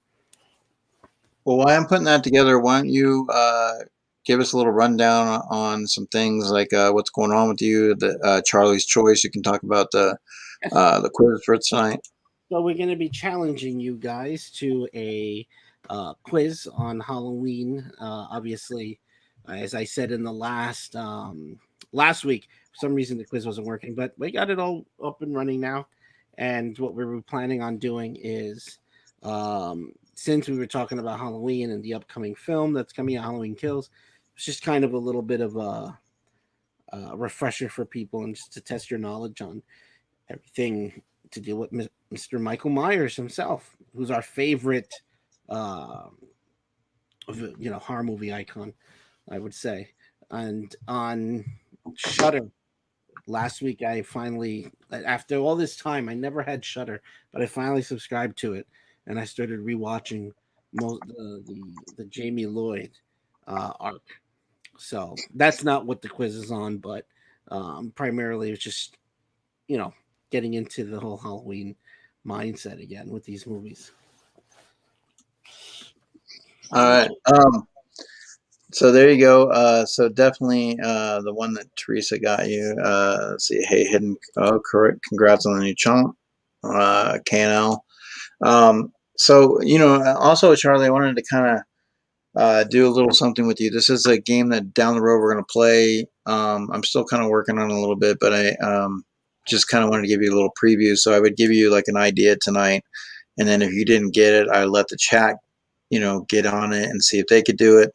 Well, while I'm putting that together, why don't you give us a little rundown on some things like what's going on with you, the Charlie's Choice. You can talk about the quiz for tonight. So we're going to be challenging you guys to a quiz on Halloween. Obviously, as I said in the last week, for some reason the quiz wasn't working, but we got it all up and running now. And what we were planning on doing is, since we were talking about Halloween and the upcoming film that's coming out, Halloween Kills, it's just kind of a little bit of a refresher for people and just to test your knowledge on everything to do with Mr. Michael Myers himself, who's our favorite, horror movie icon, I would say. And on Shudder, last week I finally, after all this time, I never had Shudder, but I finally subscribed to it, and I started rewatching the Jamie Lloyd arc. So that's not what the quiz is on, but primarily it's just, getting into the whole Halloween mindset again with these movies. All right. So there you go. So definitely the one that Teresa got you. Let's see. Hey, hidden. Oh, correct. Congrats on the new chomp. KNL. So also Charlie, I wanted to kind of do a little something with you. This is a game that down the road we're going to play. I'm still kind of working on it a little bit, but I just kind of wanted to give you a little preview. So I would give you like an idea tonight, and then if you didn't get it, I let the chat, get on it and see if they could do it.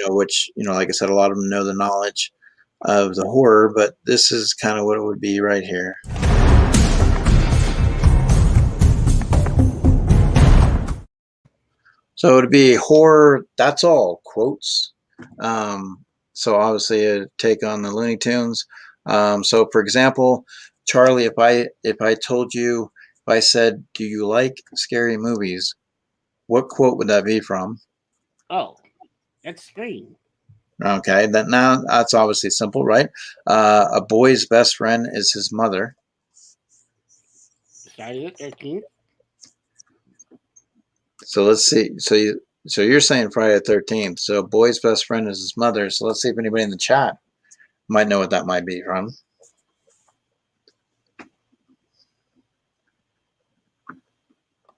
Which like I said, a lot of them know the knowledge of the horror, but this is kind of what it would be right here. So it'd be horror, that's all, quotes. So obviously a take on the Looney Tunes. So for example, Charlie, if I told you, if I said, do you like scary movies? What quote would that be from? Oh, that's Scream. Okay, now that's obviously simple, right? A boy's best friend is his mother. Friday the 13th. So let's see. So you're saying Friday the 13th. So a boy's best friend is his mother. So let's see if anybody in the chat might know what that might be from.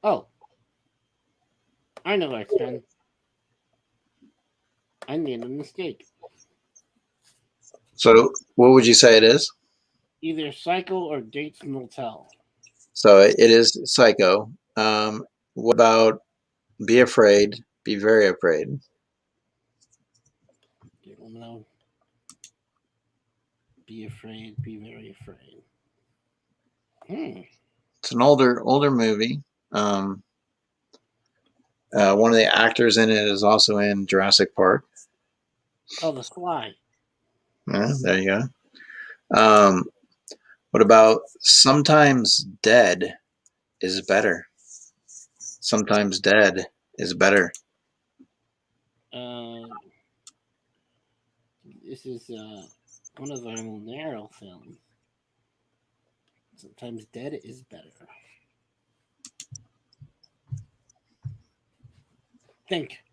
Oh, I know our friend. I made a mistake. So what would you say it is? Either Psycho or Dates Motel. So it is Psycho. What about Be Afraid, Be Very Afraid? Be afraid, be very afraid. It's an older movie. One of the actors in it is also in Jurassic Park. Oh, The Fly. Yeah, there you go. What about Sometimes Dead is Better? Sometimes Dead is Better. This is one of our Monero films. Sometimes Dead is Better. Think.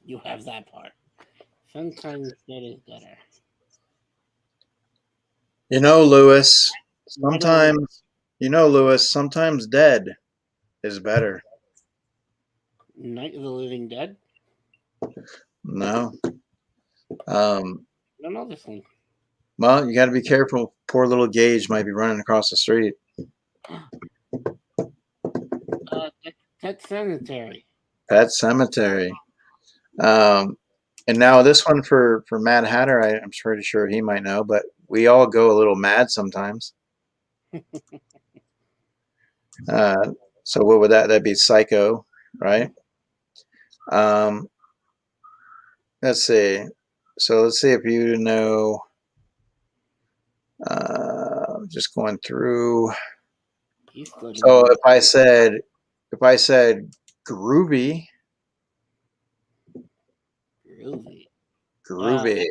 You have that part. Sometimes Dead is better. Lewis, sometimes dead is better. Night of the Living Dead? No. I don't know this one. Well, you got to be careful. Poor little Gage might be running across the street. Pet Cemetery. Pet Cemetery. And now this one for Mad Hatter, I'm pretty sure he might know, but we all go a little mad sometimes. So what would that'd be Psycho, right? Let's see. So let's see if you know. Just going through. So if I said groovy. Groovy.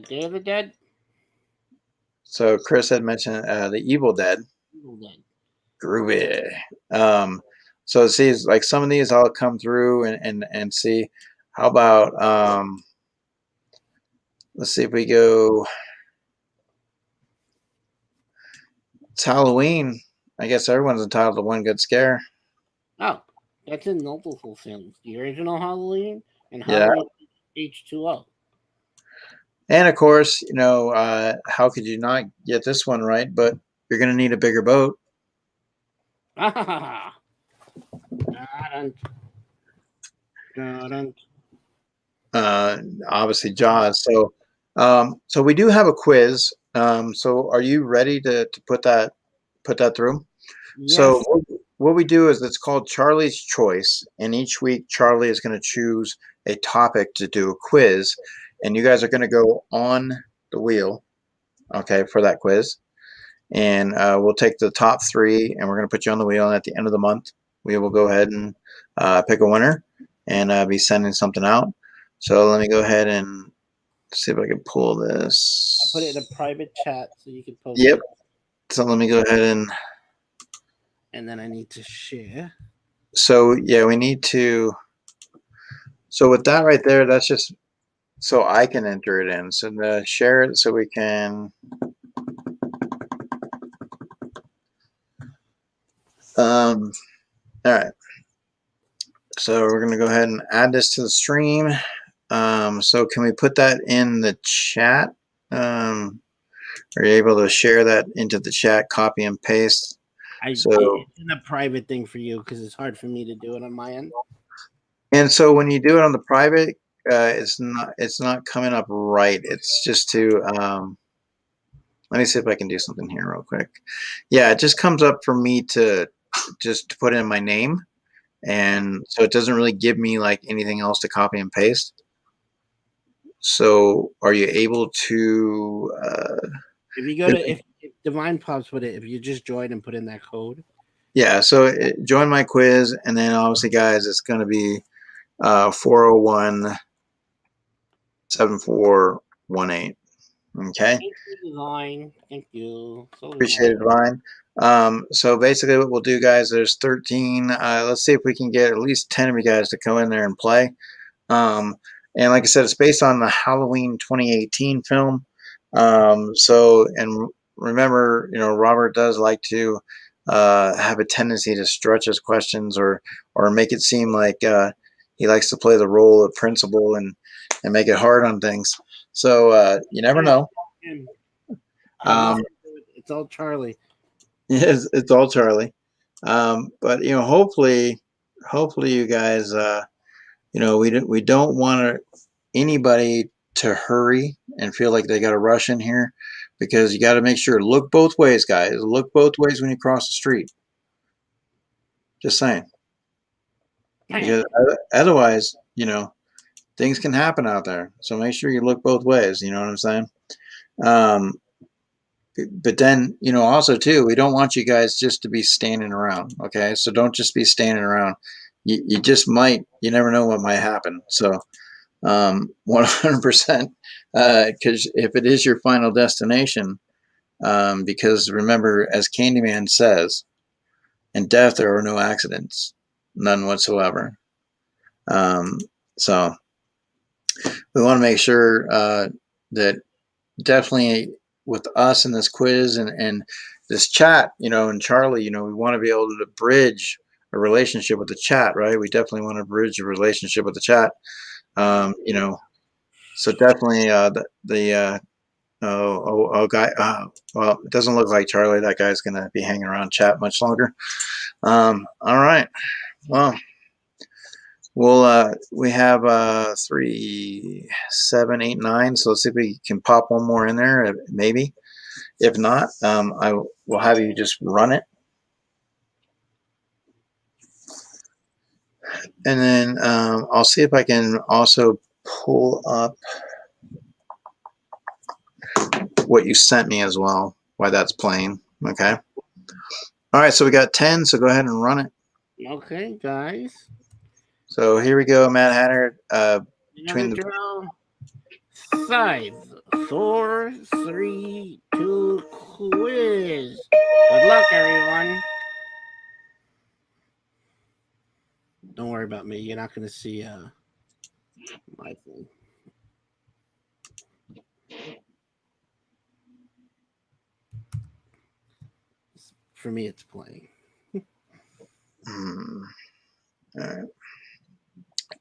Day of the Dead. So Chris had mentioned the Evil Dead. Groovy. So see, like some of these I'll come through and see. How about let's see if we go. It's Halloween. I guess everyone's entitled to one good scare. Oh, that's in multiple films. The original Halloween and Halloween H2O. And of course, how could you not get this one right? But you're going to need a bigger boat. Obviously, Jaws. So we do have a quiz. So are you ready to put that through? Yes. So what we do is it's called Charlie's Choice, and each week Charlie is going to choose a topic to do a quiz, and you guys are going to go on the wheel, okay, for that quiz, and we'll take the top 3, and we're going to put you on the wheel. And at the end of the month, we will go ahead and pick a winner and be sending something out. So let me go ahead and see if I can pull this. I put it in a private chat so you can post Yep. it. So let me go ahead And then I need to share. so yeah, we need to. So with that right there, that's just so I can enter it in. So to share it so we can. All right. So we're going to go ahead and add this to the stream. So can we put that in the chat? Are you able to share that into the chat, copy and paste? It's in a private thing for you because it's hard for me to do it on my end. And so when you do it on the private, it's not coming up right. It's just to let me see if I can do something here real quick. Yeah, it just comes up for me to just put in my name, and so it doesn't really give me like anything else to copy and paste. So are you able to? If you go to if Divine pops with it, if you just join and put in that code. Yeah, so join my quiz, and then obviously, guys, it's going to be 401-7418. Okay. Thank you, Divine. Thank you. So Appreciate it, Divine. So basically, what we'll do, guys, there's 13. Let's see if we can get at least 10 of you guys to come in there and play. And like I said, it's based on the Halloween 2018 film. So, and remember, Robert does like to have a tendency to stretch his questions or make it seem like he likes to play the role of principal and make it hard on things. So you never know. It's all Charlie. Yes, it's all Charlie. But hopefully you guys, we don't want anybody to hurry and feel like they got to rush in here, because you got to make sure, look both ways, guys. Look both ways when you cross the street. Just saying. Because otherwise, things can happen out there. So make sure you look both ways. You know what I'm saying? But then, also too, we don't want you guys just to be standing around. Okay. So don't just be standing around. You just might, you never know what might happen. So 100%, because if it is your final destination, because remember, as Candyman says, in death there are no accidents, none whatsoever. So we want to make sure that definitely with us in this quiz and this chat, and Charlie, we want to be able to bridge a relationship with the chat, right? We definitely want to bridge a relationship with the chat. So definitely guy. Well, it doesn't look like Charlie. That guy's going to be hanging around chat much longer. All right. Well, we have 3, 7, 8, 9. So let's see if we can pop one more in there. Maybe. If not, I will have you just run it. And then I'll see if I can also pull up what you sent me as well, why that's playing. Okay. All right, so we got 10, so go ahead and run it. Okay, guys. So here we go, Mad Hatter. Between the 5, 4, 3, 2, quiz. Good luck, everyone. Don't worry about me. You're not going to see my thing. For me, it's playing. All right.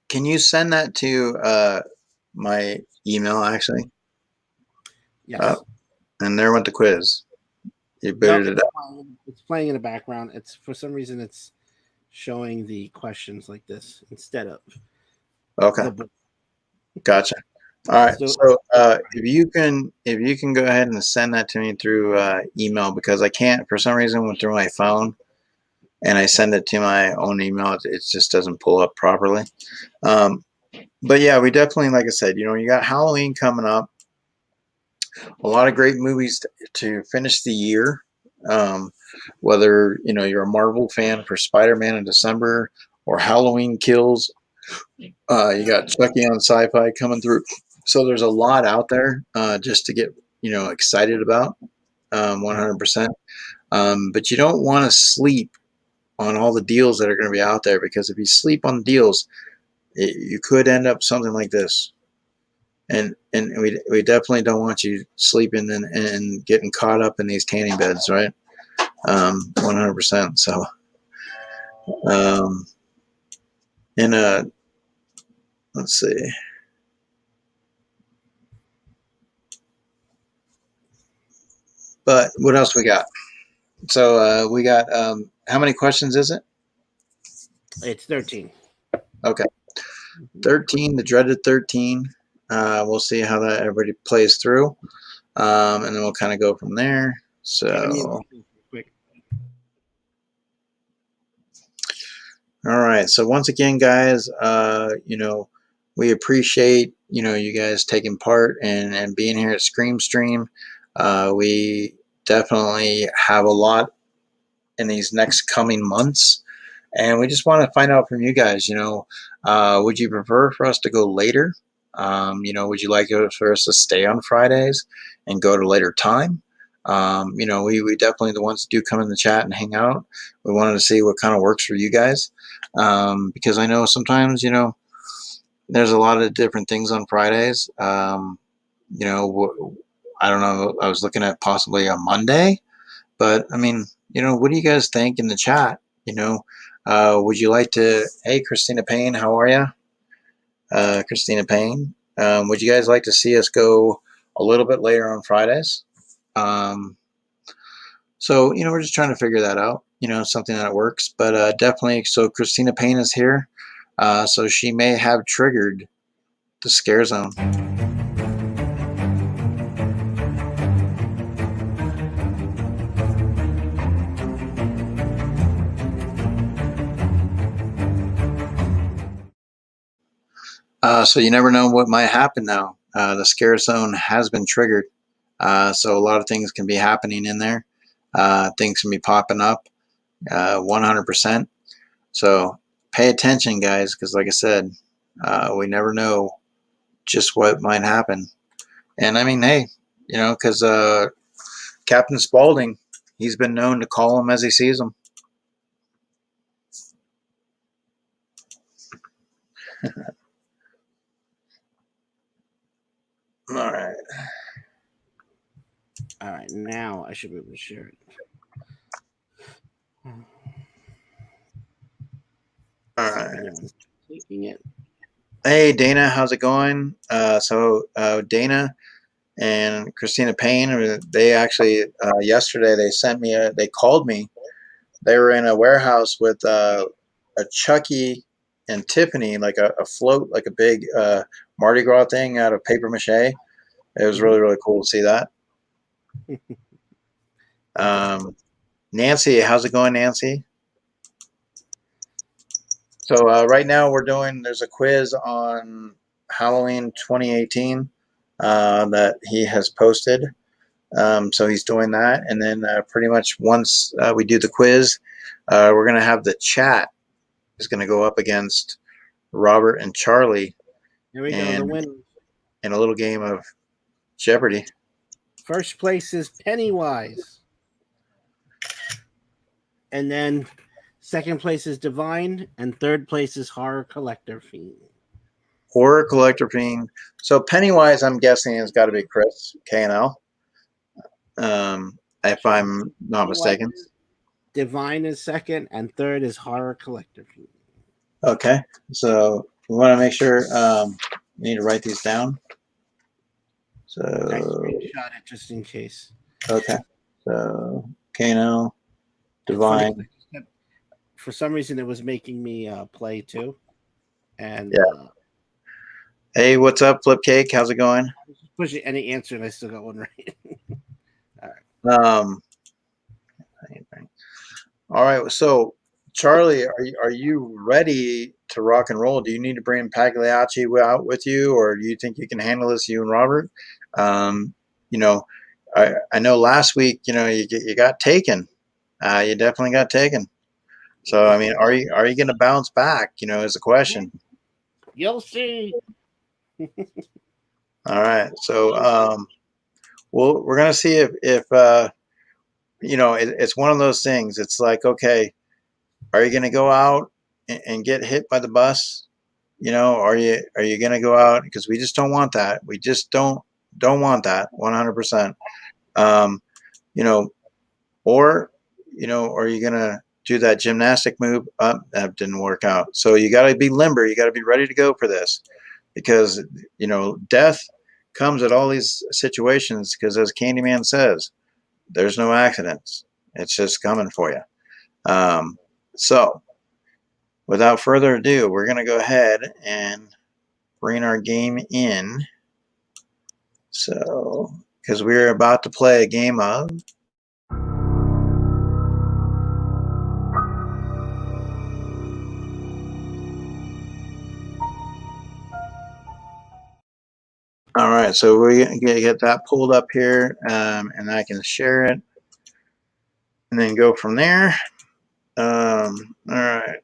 Can you send that to my email, actually? Yes. And there went the quiz. You booted it up. It's playing in the background. It's for some reason it's showing the questions like this instead of. Okay. Gotcha. All right. So if you can go ahead and send that to me through email, because I can't, for some reason, went through my phone and I send it to my own email, it just doesn't pull up properly. But yeah, we definitely, like I said, you got Halloween coming up. A lot of great movies to finish the year. Um, whether you're a Marvel fan for Spider-Man in December or Halloween Kills, you got Chucky on Sci-Fi coming through. So there's a lot out there just to get excited about. 100%. But you don't want to sleep on all the deals that are going to be out there, because if you sleep on deals, you could end up something like this. And we definitely don't want you sleeping and getting caught up in these tanning beds, right? 100%. So, in a let's see. But what else we got? So we got how many questions is it? It's 13. Okay, 13, the dreaded 13. We'll see how that everybody plays through, and then we'll kind of go from there. So, Quick. all right. So once again, guys, we appreciate you guys taking part and being here at Scream Stream. We definitely have a lot in these next coming months, and we just want to find out from you guys. Would you prefer for us to go later? Would you like for us to stay on Fridays and go to later time? We definitely, the ones that do come in the chat and hang out, we wanted to see what kind of works for you guys, because I know sometimes there's a lot of different things on Fridays. I don't know. I was looking at possibly a Monday, but I mean, what do you guys think in the chat? Would you like to? Hey, Christina Payne, how are you? Christina Payne. Would you guys like to see us go a little bit later on Fridays? So we're just trying to figure that out. Something that works, but definitely. So Christina Payne is here, so she may have triggered the scare zone. So you never know what might happen now. The scare zone has been triggered. So a lot of things can be happening in there. Things can be popping up 100%. So pay attention, guys, because like I said, we never know just what might happen. And I mean, hey, because Captain Spaulding, he's been known to call him as he sees him. All right. All right, now I should be able to share it. All right. Anyone's taking it. Hey, Dana, how's it going? So Dana and Christina Payne, they actually yesterday they called me. They were in a warehouse with a Chucky and Tiffany, like a float, like a big Mardi Gras thing out of paper mache. It was really, really cool to see that. Nancy, how's it going, Nancy? So right now there's a quiz on Halloween 2018 that he has posted. So he's doing that. And then pretty much once we do the quiz, we're going to have the chat is going to go up against Robert and Charlie. Here we go, the winner. In a little game of Jeopardy. First place is Pennywise. And then second place is Divine, and third place is Horror Collector Fiend. Horror Collector Fiend. So Pennywise, I'm guessing, has got to be Chris K&L, if I'm not mistaken. Divine is second, and third is Horror Collector Fiend. Okay, so we want to make sure we need to write these down. So I screenshot it just in case. Okay, so K&L, Divine. For some reason, it was making me play too. And yeah. Hey, what's up, Flipcake? How's it going? I was just pushing any answer, and I still got one right. All right. All right. So, Charlie, are you ready to rock and roll? Do you need to bring Pagliacci out with you, or do you think you can handle this, you and Robert? I know last week, you got taken. You definitely got taken. So I mean, are you going to bounce back? Is the question. You'll see. All right. So we're going to see if it's one of those things. It's like, okay, are you going to go out and get hit by the bus? Are you going to go out, because we just don't want that. We just don't want that 100%. You know, or are you going to do that gymnastic move? That didn't work out. So you got to be limber. You got to be ready to go for this, because death comes at all these situations, because as Candyman says, there's no accidents. It's just coming for you. So without further ado, we're going to go ahead and bring our game in. So, because we're about to play a game of all right, so we're going to get that pulled up here, and I can share it and then go from there. All right.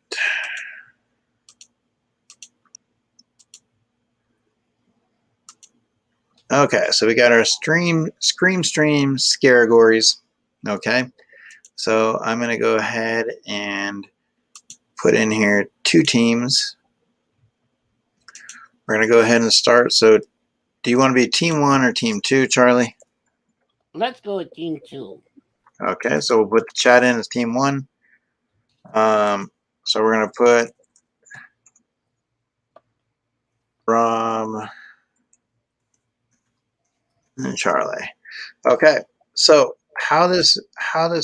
Okay, so we got our Scream Stream Scaregories. Okay, so I'm going to go ahead and put in here 2 teams. We're going to go ahead and start. So do you want to be team 1 or team 2, Charlie? Let's go with team 2. Okay, so we'll put the chat in as team 1. So we're going to put from Charlie. Okay, so how this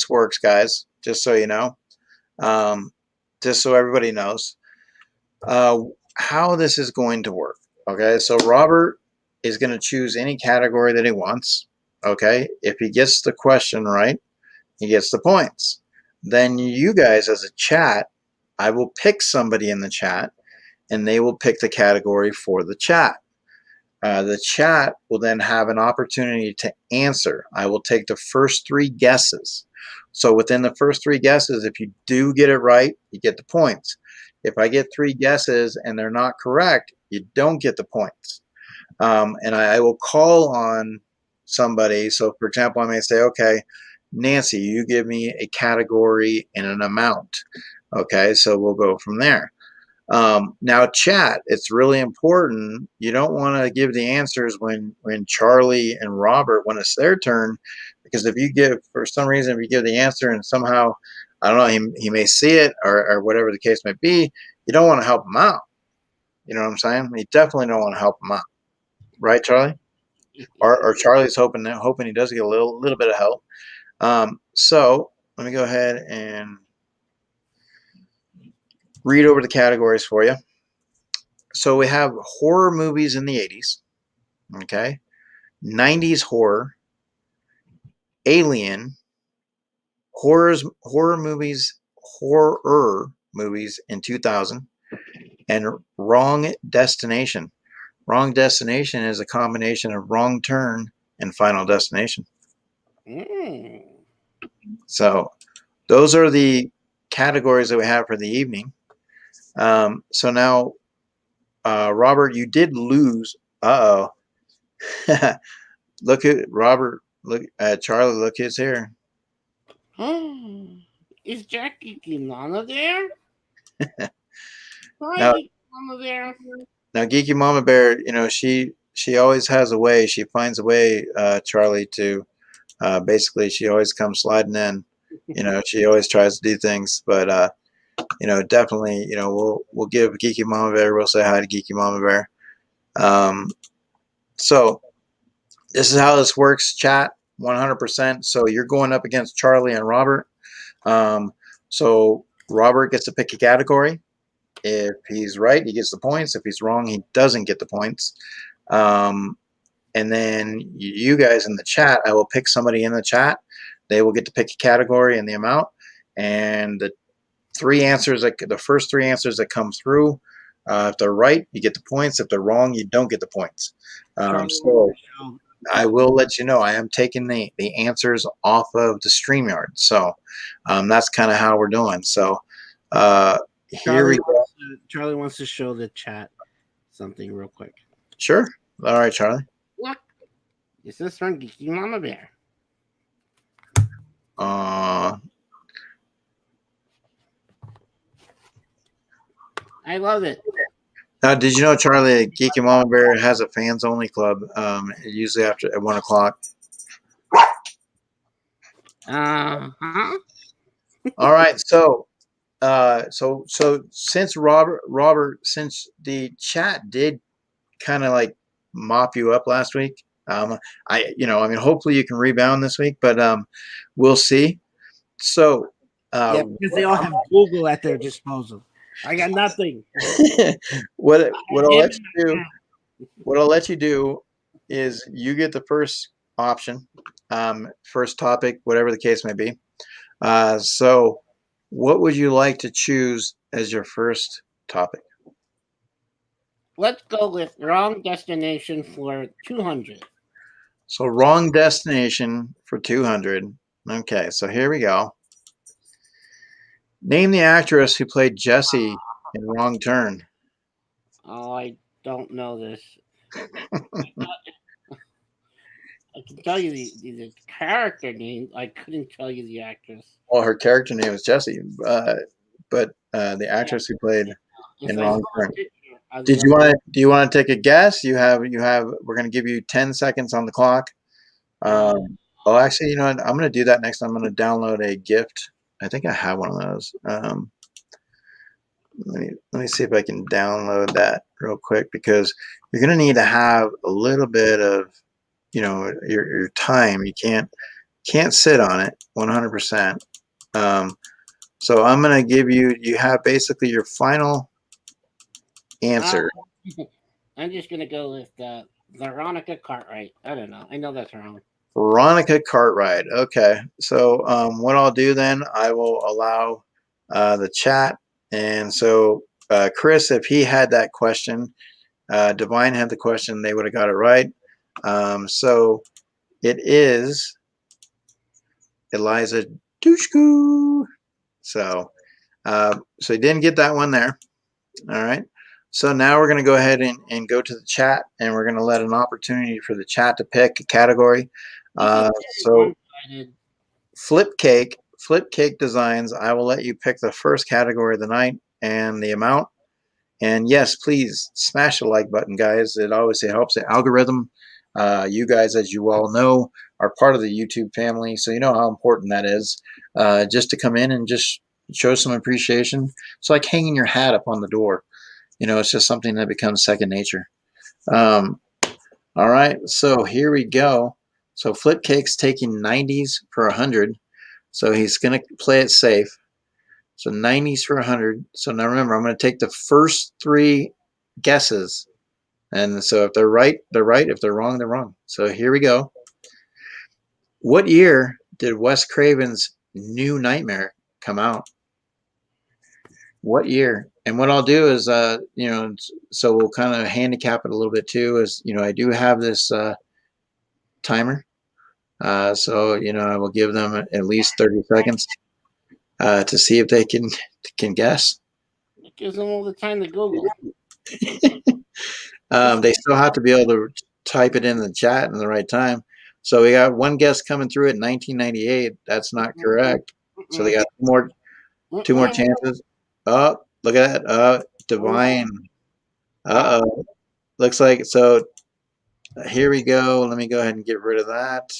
works, guys, just so you know, just so everybody knows how this is going to work. Okay, so Robert is going to choose any category that he wants. Okay, if he gets the question right, he gets the points. Then you guys, as a chat, I will pick somebody in the chat, and they will pick the category for the chat. The chat will then have an opportunity to answer. I will take the first 3 guesses. So within the first 3 guesses, if you do get it right, you get the points. If I get 3 guesses and they're not correct, you don't get the points. And I will call on somebody. So for example, I may say, okay, Nancy, you give me a category and an amount. Okay, so we'll go from there. Now, chat, it's really important. You don't want to give the answers when Charlie and Robert, when it's their turn, because if you give, for some reason, if you give the answer and somehow, I don't know, he may see it or whatever the case may be, you don't want to help him out. You know what I'm saying? You definitely don't want to help him out. Right, Charlie? Or Charlie's hoping he does get a little bit of help. So let me go ahead and read over the categories for you. So we have horror movies in the 80s, okay, 90s horror, Alien, horror movies in 2000, and Wrong Destination. Wrong Destination is a combination of Wrong Turn and Final Destination. So those are the categories that we have for the evening. So now, Robert, you did lose. Uh-oh. Look at Robert. Look at Charlie. Look who's here. Is Jackie Kimana there? Now, Geeky Mama Bear. Now, Geeky Mama Bear, she always has a way. She finds a way, Charlie, to basically, she always comes sliding in. She always tries to do things, but definitely, we'll give Geeky Mama Bear. We'll say hi to Geeky Mama Bear. So this is how this works, chat, 100%. So you're going up against Charlie and Robert. So Robert gets to pick a category. If he's right, he gets the points. If he's wrong, he doesn't get the points. And then you guys in the chat, I will pick somebody in the chat. They will get to pick a category and the amount. And the first 3 answers that come through, if they're right, you get the points. If they're wrong, you don't get the points. I will let you know. I am taking the answers off of the StreamYard. So that's kind of how we're doing. So here we go. Charlie wants to show the chat something real quick. Sure. All right, Charlie. Look, this is from Geeky Mama Bear. I love it. Now, did you know, Charlie, Geeky Mama Bear has a fans only club? Usually after at 1 o'clock. Uh-huh. All right. So since Robert, since the chat did kind of like mop you up last week, hopefully you can rebound this week, but we'll see. So yeah, because they all have Google at their disposal. I got nothing. What I'll let you do is you get the first option, first topic, whatever the case may be. So what would you like to choose as your first topic? Let's go with wrong destination for 200. So wrong destination for 200. Okay, so here we go. Name the actress who played Jessie in Wrong Turn. Oh, I don't know this. I can tell you the character name. I couldn't tell you the actress. Well, her character name is Jessie, but the actress who played in Wrong Turn. Do you want to take a guess? We're going to give you 10 seconds on the clock. Well, actually, you know what? I'm going to do that next. I'm going to download a gift. I think I have one of those. Let me see if I can download that real quick, because you're going to need to have a little bit of, your time. You can't sit on it 100%. So I'm going to give you have basically your final answer. I'm just going to go with Veronica Cartwright. I don't know. I know that's wrong. Veronica Cartwright. Okay. So what I'll do then, I will allow the chat. And so Chris, if he had that question, Divine had the question, they would have got it right. So it is Eliza Dushku. So you didn't get that one there. All right. So now we're going to go ahead and go to the chat, and we're going to let an opportunity for the chat to pick a category. So Flip Cake Designs, I will let you pick the first category of the night and the amount. And yes, please smash the like button, guys. It always helps the algorithm. You guys, as you all know, are part of the YouTube family, so you know how important that is. Just to come in and just show some appreciation. It's like hanging your hat up on the door. It's just something that becomes second nature. All right, so here we go. So Flip Cake's taking 90s for 100. So he's going to play it safe. So 90s for 100. So now remember, I'm going to take the first three guesses. And so if they're right, they're right. If they're wrong, they're wrong. So here we go. What year did Wes Craven's New Nightmare come out? What year? And what I'll do is, so we'll kind of handicap it a little bit too, is, I do have this timer. So, I will give them at least 30 seconds to see if they can guess. It gives them all the time to Google. They still have to be able to type it in the chat in the right time. So we got one guess coming through at 1998. That's not correct. So they got two more chances. Oh, look at that. Divine. Uh-oh. Looks like, so here we go. Let me go ahead and get rid of that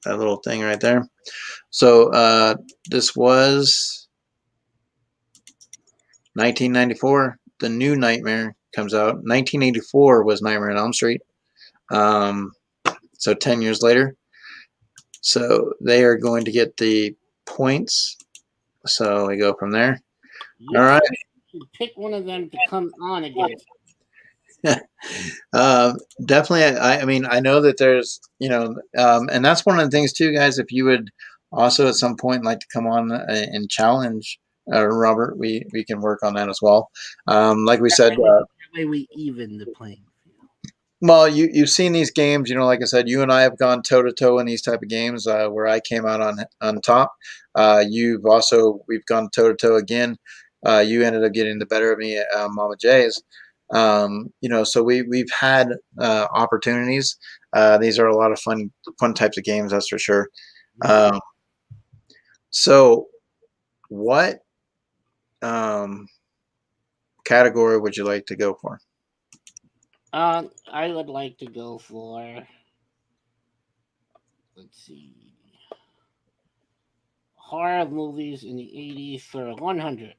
little thing right there. So this was 1994. The New Nightmare comes out. 1984 was Nightmare on Elm Street. So 10 years later. So they are going to get the points. So we go from there. All right. Pick one of them to come on again. Definitely. I know that there's, and that's one of the things too, guys. If you would also at some point like to come on and challenge Robert, we can work on that as well. Like we said, that way we even the playing field. Well, you've seen these games, like I said, you and I have gone toe to toe in these type of games where I came out on top. We've gone toe to toe again. You ended up getting the better of me at Mama J's. So we've had opportunities. These are a lot of fun types of games, that's for sure. Um, so what category would you like to go for? I would like to go for, let's see, horror movies in the 80s for 100.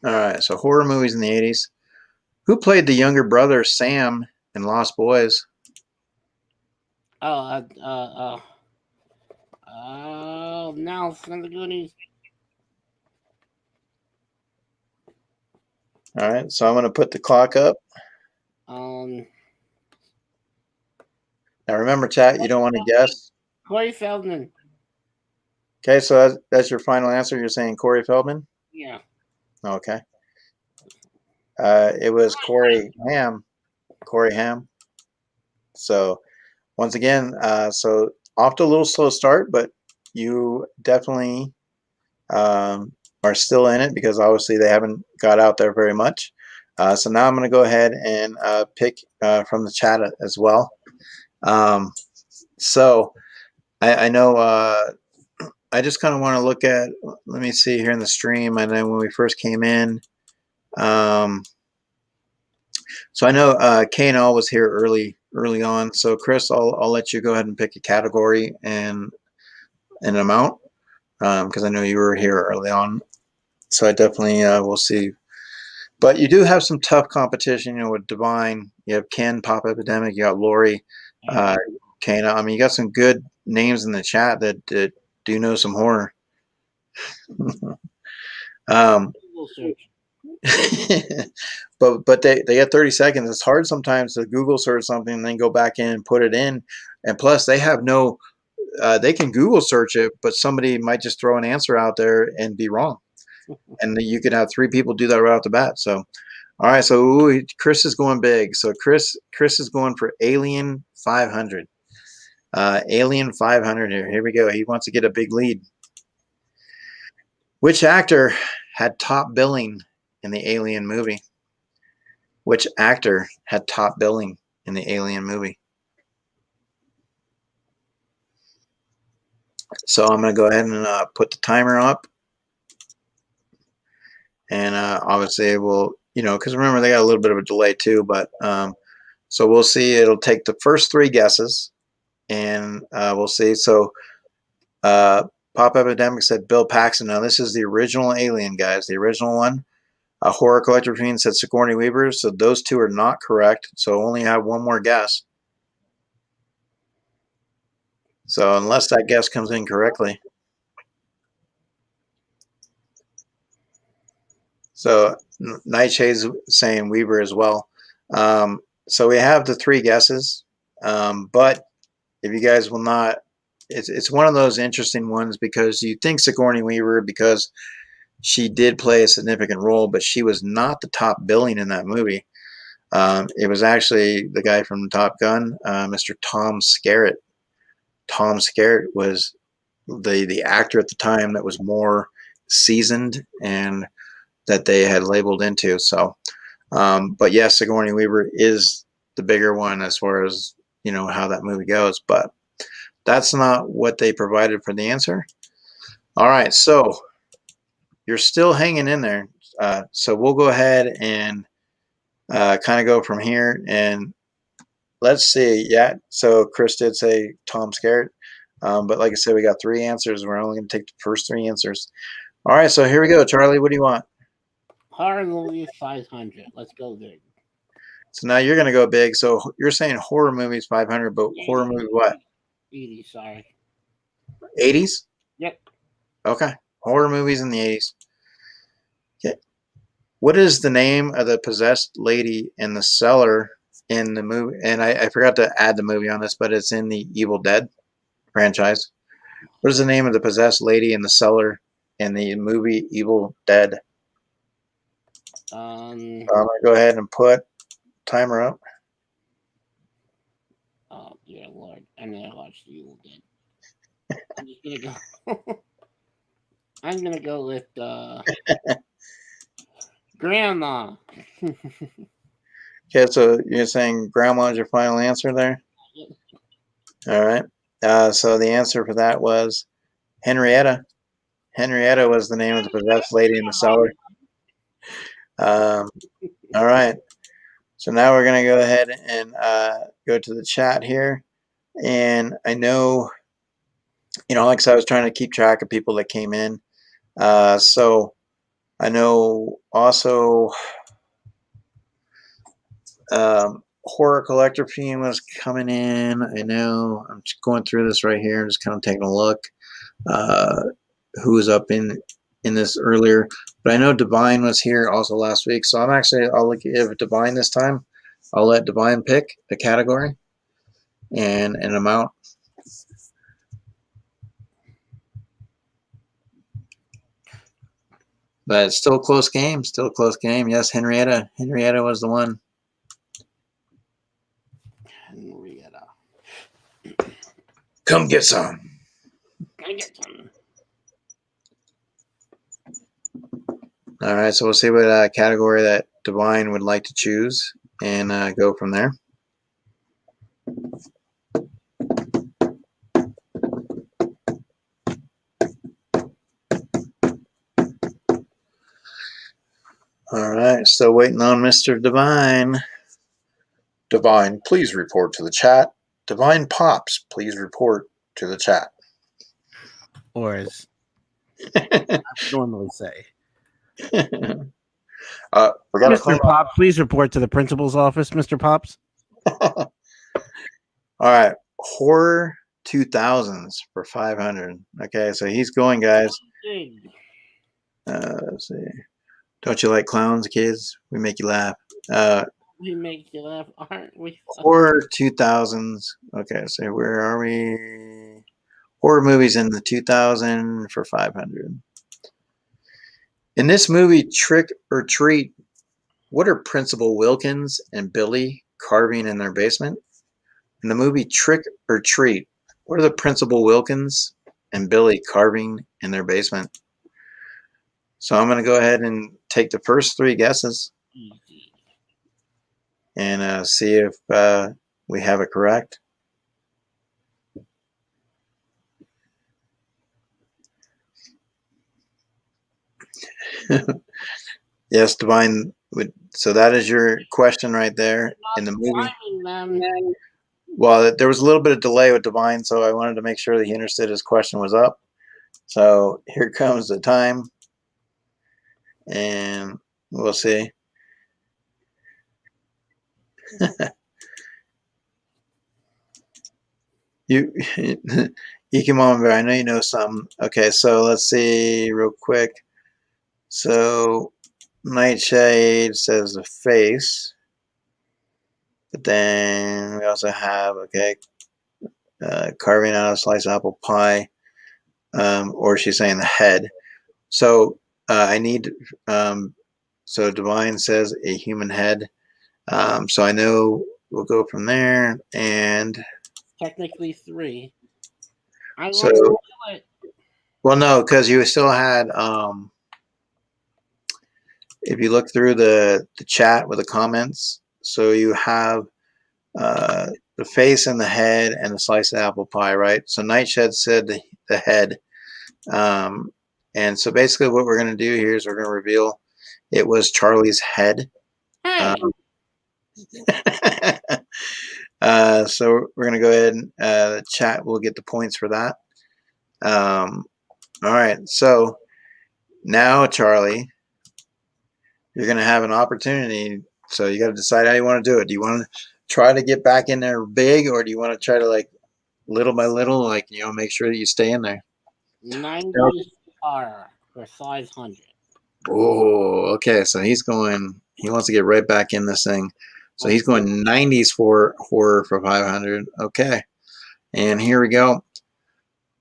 All right, so horror movies in the 80s. Who played the younger brother Sam in Lost Boys? Now from the Goonies. All right, so I'm going to put the clock up. Um, Now remember, chat, you don't want to guess. Corey Feldman. Okay, so that's your final answer. You're saying Corey Feldman? Yeah. Okay. It was Corey Haim. Corey Haim. So once again, so off to a little slow start, but you definitely are still in it because obviously they haven't got out there very much. So now I'm going to go ahead and pick from the chat as well. So I know I just kind of want to look at, let me see here in the stream. And then when we first came in, so I know K&L was here early on. So Chris, I'll let you go ahead and pick a category and an amount because I know you were here early on. So I definitely will see. But you do have some tough competition, with Divine. You have Ken, Pop Epidemic. You got Lori, Kana. I mean, you got some good names in the chat that do know some horror. But they get 30 seconds. It's hard sometimes to Google search something and then go back in and put it in. And plus, they have no. They can Google search it, but somebody might just throw an answer out there and be wrong. And you could have 3 people do that right off the bat. So, all right. So Chris is going big. So Chris is going for Alien 500. Alien 500 here. Here we go. He wants to get a big lead. Which actor had top billing in the Alien movie? Which actor had top billing in the Alien movie? So I'm going to go ahead and put the timer up. And obviously we'll, because remember they got a little bit of a delay too, but so we'll see. It'll take the first 3 guesses and we'll see. So Pop Epidemic said Bill Paxton. Now this is the original Alien, guys, the original one. Horror Collector Fiend said Sigourney Weaver. So those 2 are not correct. So only have one more guess. So unless that guess comes in correctly. So Nightshade's saying Weaver as well. So we have the 3 guesses. But if you guys will not, it's one of those interesting ones because you think Sigourney Weaver because she did play a significant role, but she was not the top billing in that movie. It was actually the guy from Top Gun, Mr. Tom Skerritt. Tom Skerritt was the actor at the time that was more seasoned and that they had labeled into. So, but yes, Sigourney Weaver is the bigger one as far as, how that movie goes, but that's not what they provided for the answer. All right. So you're still hanging in there. So we'll go ahead and kind of go from here and let's see. Yeah. So Chris did say Tom Skerritt. But like I said, we got 3 answers. We're only going to take the first 3 answers. All right. So here we go. Charlie, what do you want? Horror movie 500. Let's go big. So now you're going to go big. So you're saying horror movies 500, but horror movie what? 80s, sorry. 80s? Yep. Okay. Horror movies in the 80s. Okay. What is the name of the possessed lady in the cellar in the movie? And I forgot to add the movie on this, but it's in the Evil Dead franchise. What is the name of the possessed lady in the cellar in the movie Evil Dead? I'm going to go ahead and put timer up. Dear Lord, I'm gonna watch The Evil Dead. I'm just gonna go. I'm gonna go with Grandma. Okay, so you're saying grandma's your final answer there? All right. So the answer for that was Henrietta. Henrietta was the name of the possessed lady in the cellar. All right. So now we're going to go ahead and go to the chat here. And I know, like I said, I was trying to keep track of people that came in. So I know also Horror Collector Team was coming in. I know. I'm just going through this right here. I'm just kind of taking a look. Who was up in this earlier? But I know Divine was here also last week. So I'll give Divine this time. I'll let Divine pick a category and an amount. But it's still a close game. Still a close game. Yes, Henrietta. Henrietta was the one. Henrietta. Come get some. Can I get some? All right, so we'll see what category that Divine would like to choose and go from there. All right, still waiting on Mr. Divine. Divine, please report to the chat. Divine Pops, please report to the chat. Or as I normally say. Mr. Pop, please report to the principal's office, Mr. Pops. All right, Horror 2000s for 500. Okay, so he's going, guys. Let's see. Don't you like clowns, kids? We make you laugh. We make you laugh, aren't we? Horror 2000s. Okay, so where are we? Horror movies in the 2000 for 500. In this movie, Trick or Treat, what are Principal Wilkins and Billy carving in their basement? In the movie Trick or Treat, what are the Principal Wilkins and Billy carving in their basement? So I'm going to go ahead and take the first three guesses and see if we have it correct. Yes, Divine. So that is your question right there in the movie. Well, there was a little bit of delay with Divine, so I wanted to make sure that he understood his question was up. So here comes the time, and we'll see. You come on, but I know you know something. Okay, so let's see real quick. So Nightshade says the face, but then we also have carving out a slice of apple pie, or she's saying the head. So I need so Divine says a human head. So I know we'll go from there, and technically three. Well, no, because you still had if you look through the chat with the comments, so you have the face and the head and the slice of apple pie, right? So Nightshade said the head. And so basically what we're going to do here is we're going to reveal it was Charlie's head. Hey. So we're going to go ahead and the chat will get the points for that. All right. So now, Charlie, you're going to have an opportunity. So you got to decide how you want to do it. Do you want to try to get back in there big, or do you want to try to, like, little by little, like, make sure that you stay in there? 90 horror for 500. Oh, okay. So he wants to get right back in this thing. So he's going 90s for horror for 500. Okay. And here we go.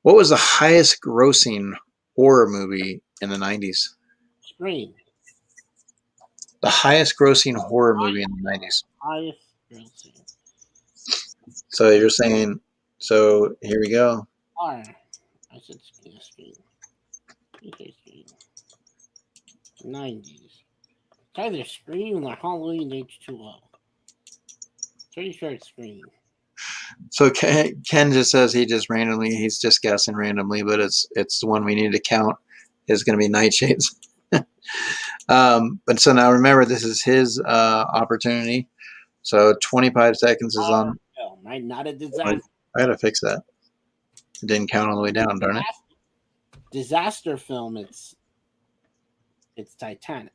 What was the highest grossing horror movie in the 90s? Scream. The highest grossing horror movie in the 90s. Highest grossing. So you're saying, so here we go. R. I said screen. Okay, screen. 90s. It's either Scream or Halloween H2O. Pretty sure it's Scream. So Ken just says he's just guessing randomly, but it's the one we need to count is going to be Nightshades. But so now remember, this is his opportunity. So 25 seconds is on. Film, right? Not a disaster. I got to fix that. It didn't count all the way down, darn it. Disaster film. It's Titanic.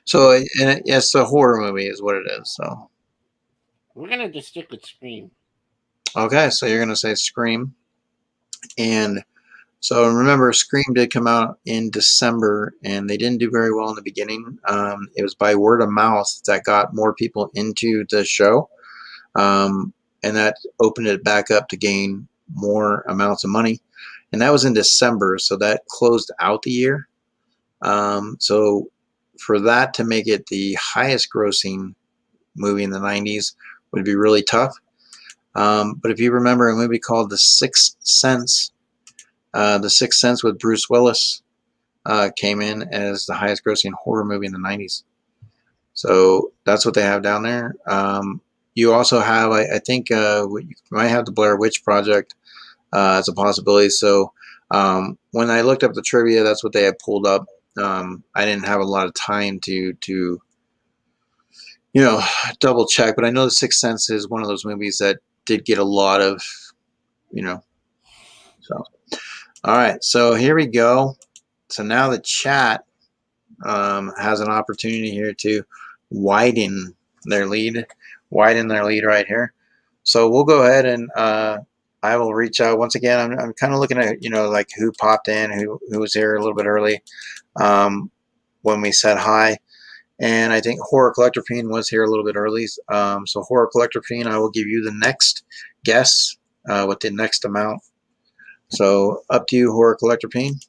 So it's a horror movie, is what it is. So we're gonna just stick with Scream. Okay, so you're gonna say Scream, and so remember, Scream did come out in December, and they didn't do very well in the beginning. It was by word of mouth that got more people into the show, and that opened it back up to gain more amounts of money. And that was in December, so that closed out the year. So for that to make it the highest grossing movie in the 90s would be really tough. But if you remember a movie called The Sixth Sense, with Bruce Willis came in as the highest grossing horror movie in the 90s. So that's what they have down there. You also have, I think, you might have the Blair Witch Project as a possibility. So when I looked up the trivia, that's what they had pulled up. I didn't have a lot of time to double check, but I know The Sixth Sense is one of those movies that did get a lot of, so. All right, so here we go. So now the chat has an opportunity here to widen their lead right here. So we'll go ahead and I will reach out once again. I'm kind of looking at like who popped in, who was here a little bit early when we said hi, and I think Horror Collector Fiend was here a little bit early. So Horror Collector Fiend, I will give you the next guess with the next amount. So up to you, Horror Collector Fiend.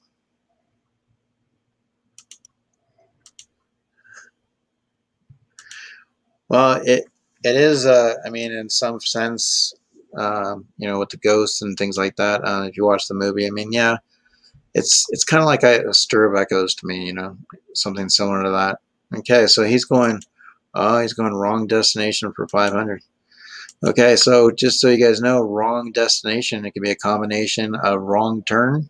Well, it is. I mean, in some sense, with the ghosts and things like that. If you watch the movie, I mean, yeah, it's kind of like a stir of echoes to me. Something similar to that. Okay, so he's going wrong destination for 500. Okay, so just so you guys know, wrong destination, it can be a combination of Wrong Turn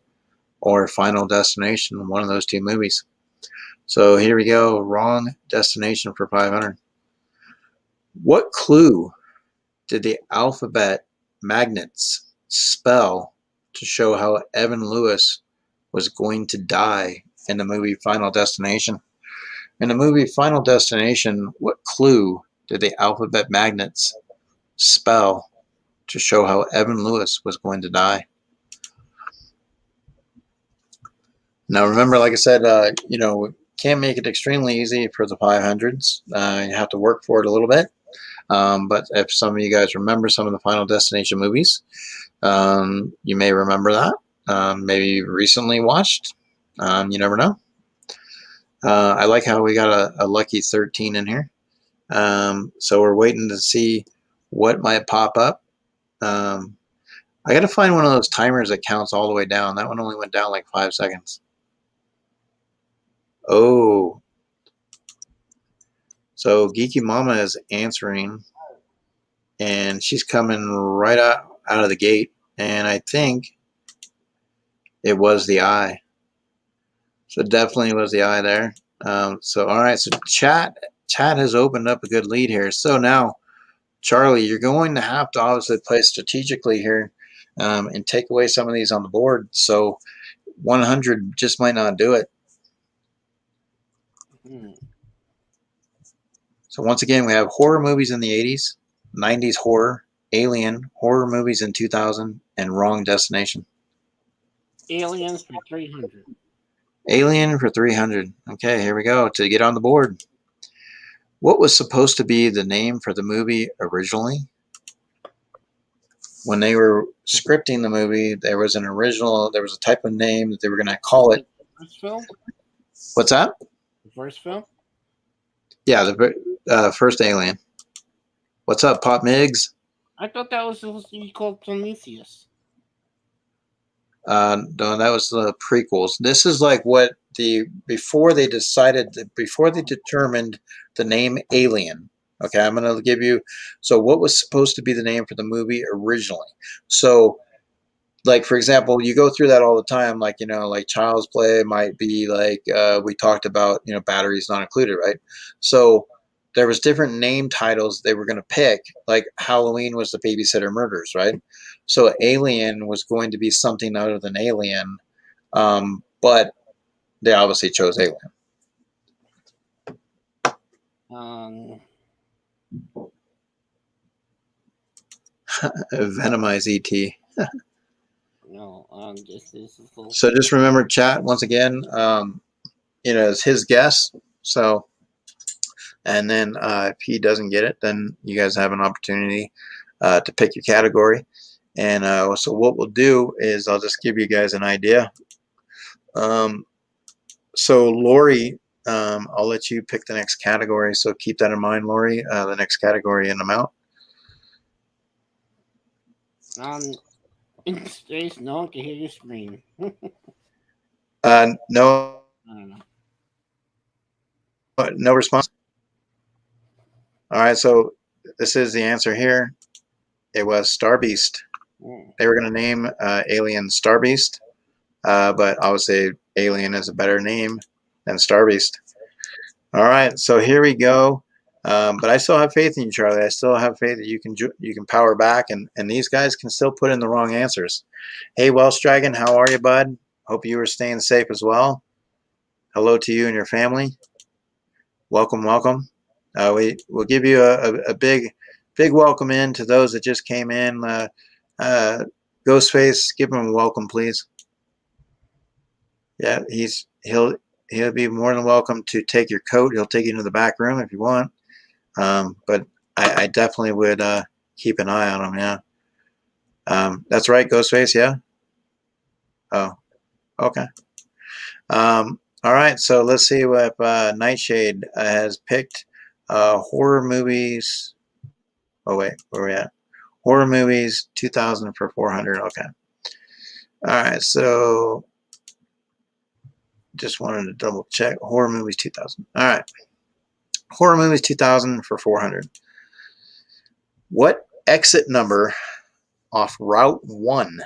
or Final Destination, one of those two movies. So here we go, wrong destination for 500. What clue did the alphabet magnets spell to show how Evan Lewis was going to die in the movie Final Destination? In the movie Final Destination, what clue did the alphabet magnets spell to show how Evan Lewis was going to die? Now remember, like I said, can't make it extremely easy for the 500s. You have to work for it a little bit. But if some of you guys remember some of the Final Destination movies, you may remember that. Maybe recently watched. You never know. I like how we got a lucky 13 in here. So we're waiting to see what might pop up. I got to find one of those timers that counts all the way down. That one only went down like 5 seconds. Oh. So Geeky Mama is answering, and she's coming right out of the gate, and I think it was the eye. So definitely was the eye there. So all right, so chat has opened up a good lead here. So now, Charlie, you're going to have to obviously play strategically here and take away some of these on the board. So 100 just might not do it. So once again, we have horror movies in the 80s, 90s horror, Alien, horror movies in 2000, and Wrong Destination. Aliens for 300. Alien for 300. Okay, here we go to get on the board. What was supposed to be the name for the movie originally? When they were scripting the movie, there was a type of name that they were going to call it. First film? What's that? The first film? Yeah, the first Alien. What's up, Pop Migs? I thought that was supposed to be called Prometheus. No, that was the prequels. This is like what before they determined the name Alien. Okay, I'm gonna give you. So what was supposed to be the name for the movie originally? So, like for example, you go through that all the time. Like like Child's Play might be like we talked about. Batteries not included, right? So there was different name titles they were going to pick. Like Halloween was the Babysitter Murders, right? So Alien was going to be something other than Alien, but they obviously chose Alien. Um, Venomize ET. no, this is full. So just remember, chat once again. It's his guess. So, and then if he doesn't get it, then you guys have an opportunity to pick your category. And so what we'll do is I'll just give you guys an idea. So Lori, I'll let you pick the next category. So keep that in mind, Lori. The next category and amount. In space, no one can hear you scream. No, I don't know. no response. All right, so this is the answer here. It was Starbeast. They were going to name Alien Starbeast, but obviously Alien is a better name than Starbeast. All right, so here we go. But I still have faith in you, Charlie. I still have faith that you can power back, and these guys can still put in the wrong answers. Hey, Welsh Dragon, how are you, bud? Hope you are staying safe as well. Hello to you and your family. Welcome, welcome. We'll give you a big welcome in to those that just came in. Ghostface, give him a welcome, please. Yeah, he'll be more than welcome to take your coat. He'll take you into the back room if you want. But I definitely would keep an eye on him. Yeah. That's right, Ghostface. Yeah. Oh, okay. All right. So let's see what Nightshade has picked. Horror movies. Oh wait, where are we at? Horror movies 2000 for 400. Okay. All right. So just wanted to double check. Horror movies 2000. All right. Horror movies 2000 for 400. What exit number off Route 1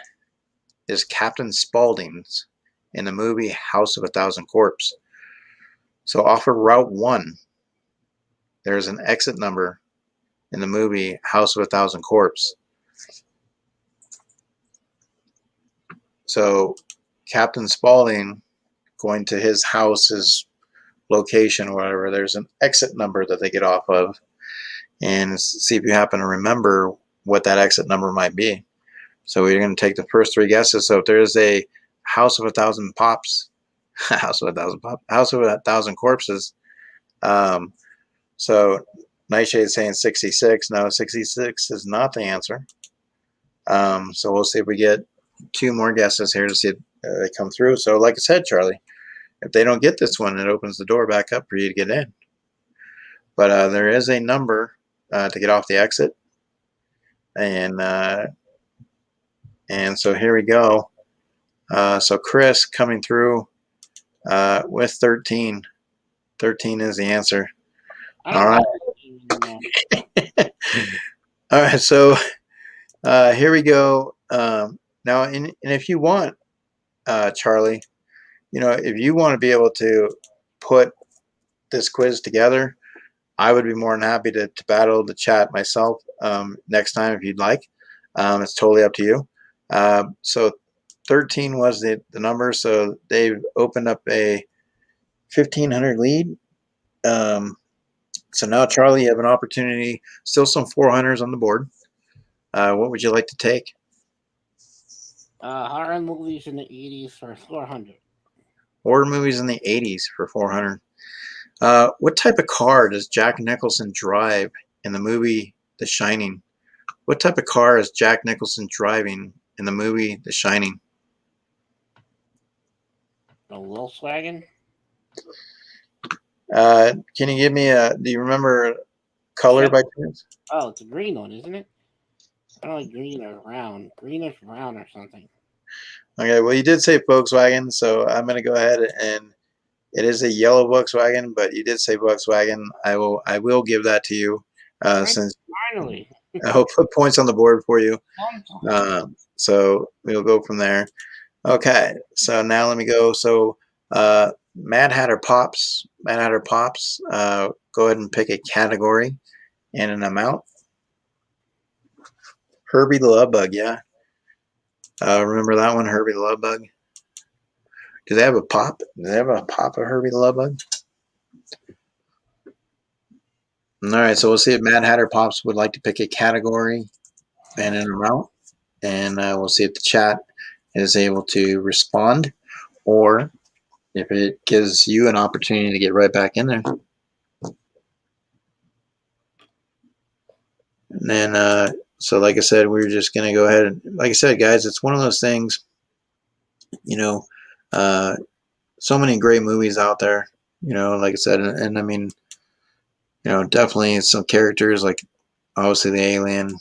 is Captain Spaulding's in the movie House of a Thousand Corpses? So off of Route 1, there's an exit number in the movie House of a Thousand Corpses. So Captain Spaulding going to his house, his location or whatever, there's an exit number that they get off of, and see if you happen to remember what that exit number might be. So we're going to take the first three guesses. So if there's a House of a Thousand Pops, House of a Thousand Corpses, so Nightshade is saying 66. No, 66 is not the answer. So we'll see if we get two more guesses here to see if they come through. So like I said, Charlie, if they don't get this one, it opens the door back up for you to get in. But there is a number to get off the exit. And so here we go. So Chris coming through with 13. 13 is the answer. All right. All right. So here we go. Now, and if you want, Charlie, if you want to be able to put this quiz together, I would be more than happy to battle the chat myself next time if you'd like. It's totally up to you. So 13 was the number. So they've opened up a 1,500 lead. So now, Charlie, you have an opportunity. Still some 400s on the board. What would you like to take? Horror movies in the 80s for 400. Horror movies in the 80s for 400. What type of car does Jack Nicholson drive in the movie The Shining? What type of car is Jack Nicholson driving in the movie The Shining? A Volkswagen? Can you give me do you remember color by chance? Oh, it's a green one, isn't it? I don't like green or brown. Greenish brown or something. Okay, well, you did say Volkswagen, so I'm going to go ahead and it is a yellow Volkswagen, but you did say Volkswagen. I will give that to you since Finally. I'll put points on the board for you. Sometime. So we'll go from there. Okay, so now let me go. So Mad Hatter Pops, go ahead and pick a category and an amount. Herbie the Love Bug, yeah. Remember that one, Herbie the Love Bug? Do they have a pop? Do they have a pop of Herbie the Love Bug? All right, so we'll see if Mad Hatter Pops would like to pick a category and an amount, and we'll see if the chat is able to respond, or if it gives you an opportunity to get right back in there. And then, so like I said, we're just going to go ahead and, like I said, guys, it's one of those things, you know, so many great movies out there, you know, like I said, and I mean, you know, definitely some characters like obviously the alien,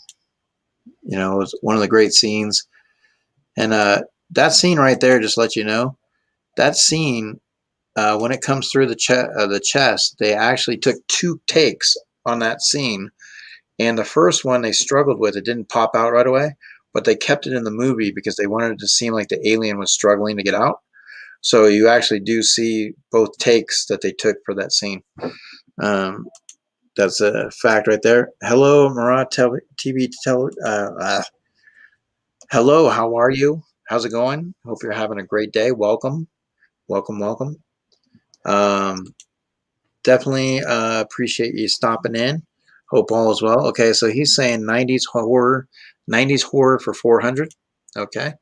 you know, was one of the great scenes. And that scene right there, just let you know, that scene, when it comes through the chest, they actually took 2 takes on that scene. And the first one they struggled with, it didn't pop out right away, but they kept it in the movie because they wanted it to seem like the alien was struggling to get out. So you actually do see both takes that they took for that scene. That's a fact right there. Hello, Marat TV. Hello, how are you? How's it going? Hope you're having a great day. Welcome. Definitely appreciate you stopping in. Hope all is well. Okay, so he's saying 90s horror for 400. Okay.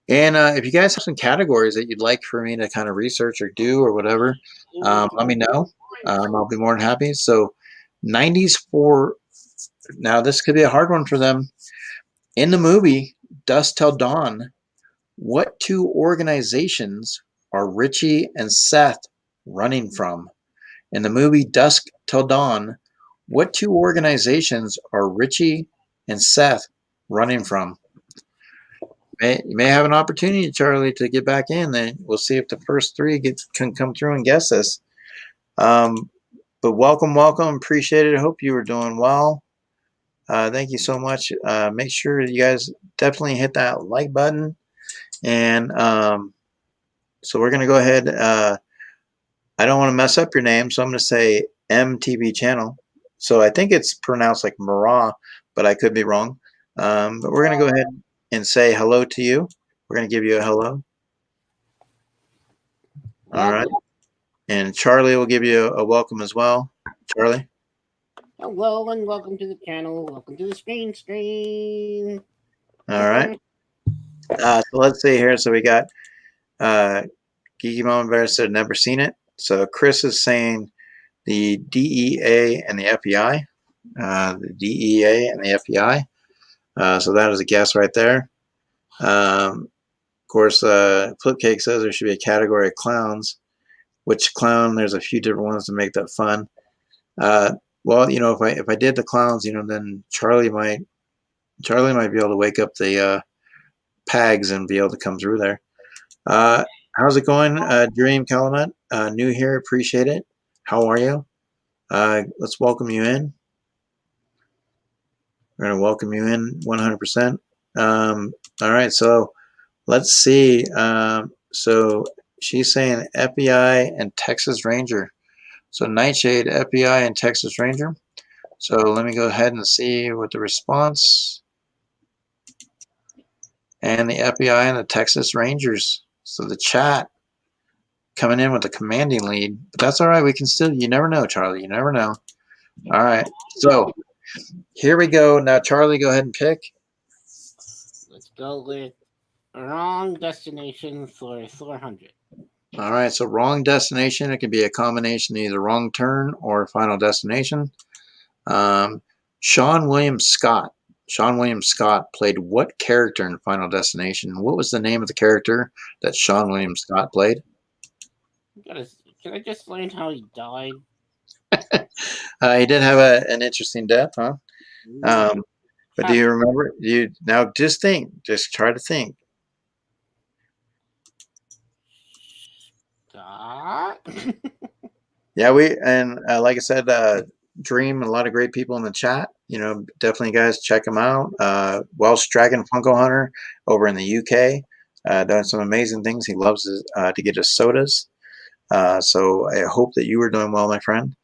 And if you guys have some categories that you'd like for me to kind of research or do or whatever, let me know. I'll be more than happy. So 90s for, now this could be a hard one for them. In the movie Dusk Till Dawn, what 2 organizations are Richie and Seth running from? In the movie Dusk Till Dawn, what 2 organizations are Richie and Seth running from? You may have an opportunity, Charlie, to get back in. Then we'll see if the first 3 can come through and guess this. But welcome. Appreciate it. Hope you were doing well. Thank you so much. Make sure you guys definitely hit that like button. And so we're going to go ahead. I don't want to mess up your name, so I'm going to say MTV channel. So I think it's pronounced like Marah, but I could be wrong. But we're going to go ahead and say hello to you. We're going to give you a hello. All right. And Charlie will give you a welcome as well. Charlie? Hello and welcome to the channel. Welcome to the stream. All right. So let's see here. So we got Geeky Mama Bear said never seen it. So Chris is saying the DEA and the FBI. The DEA and the FBI. So that is a guess right there. Of course, Flipcake says there should be a category of clowns. Which clown? There's a few different ones to make that fun. Well, you know, if I did the clowns, you know, then Charlie might be able to wake up the Pags and be able to come through there. How's it going, Dream Calumet? New here, appreciate it. How are you? Let's welcome you in. We're going to welcome you in 100%. All right, so let's see. So she's saying FBI and Texas Ranger. So Nightshade, FBI, and Texas Ranger. So let me go ahead and see what the response. And the FBI and the Texas Rangers. So the chat coming in with a commanding lead. But that's all right. We can still, you never know, Charlie. You never know. All right. So here we go. Now, Charlie, go ahead and pick. Let's go with Wrong Destination for 400. All right. So wrong destination. It can be a combination of either Wrong Turn or Final Destination. Sean William Scott. Sean William Scott played what character in Final Destination? What was the name of the character that Sean William Scott played? Can I just learn how he died? He did have an interesting death, huh? But But do you remember? You now just think, just try to think. Yeah, like I said, Dream, a lot of great people in the chat. Definitely guys, check them out. Welsh Dragon Funko Hunter over in the UK, doing some amazing things. He loves to get his sodas. So I hope that you are doing well, my friend.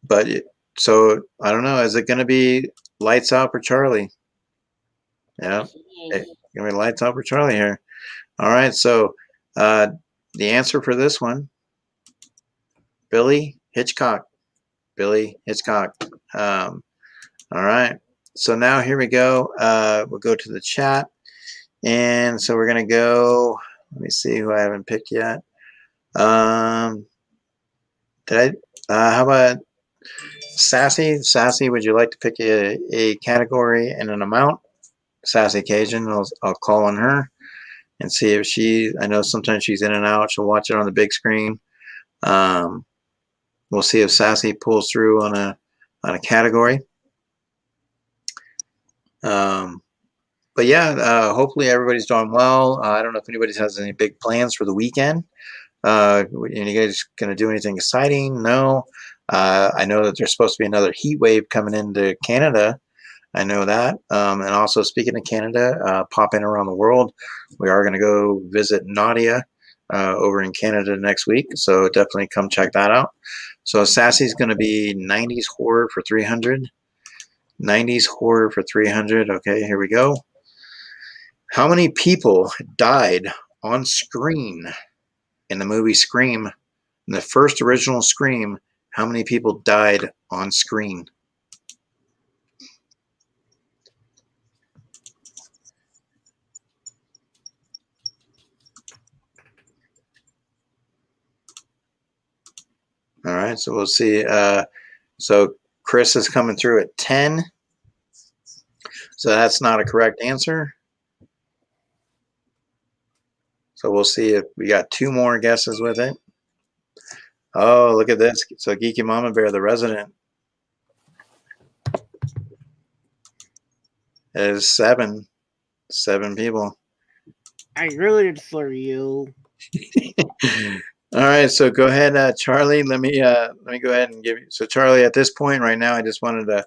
But so I don't know. Is it going to be lights out for Charlie? Yeah, it's going to be lights out for Charlie here. All right. So the answer for this one, Billy Hitchcock. Billy Hitchcock. All right. So now here we go. We'll go to the chat. And so we're going to go. Let me see who I haven't picked yet. How about Sassy? Sassy, would you like to pick a category and an amount? Sassy Cajun, I'll call on her and see if I know sometimes she's in and out. She'll watch it on the big screen. We'll see if Sassy pulls through on a category. But yeah, hopefully everybody's doing well. I don't know if anybody has any big plans for the weekend. You guys going to do anything exciting? No. I know that there's supposed to be another heat wave coming into Canada. I know that. And also, speaking of Canada, popping around the world, we are going to go visit Nadia over in Canada next week. So definitely come check that out. So Sassy's going to be 90s horror for 300. 90s horror for 300. Okay, here we go. How many people died on screen in the movie Scream? In the first original Scream, how many people died on screen? All right, so we'll see. So Chris is coming through at 10. So that's not a correct answer. So we'll see if we got 2 more guesses with it. Oh, look at this. So Geeky Mama Bear, the resident, is 7. 7 people. I rooted for you. All right, so go ahead, Charlie. Let me go ahead and give you. So Charlie, at this point right now, I just wanted to,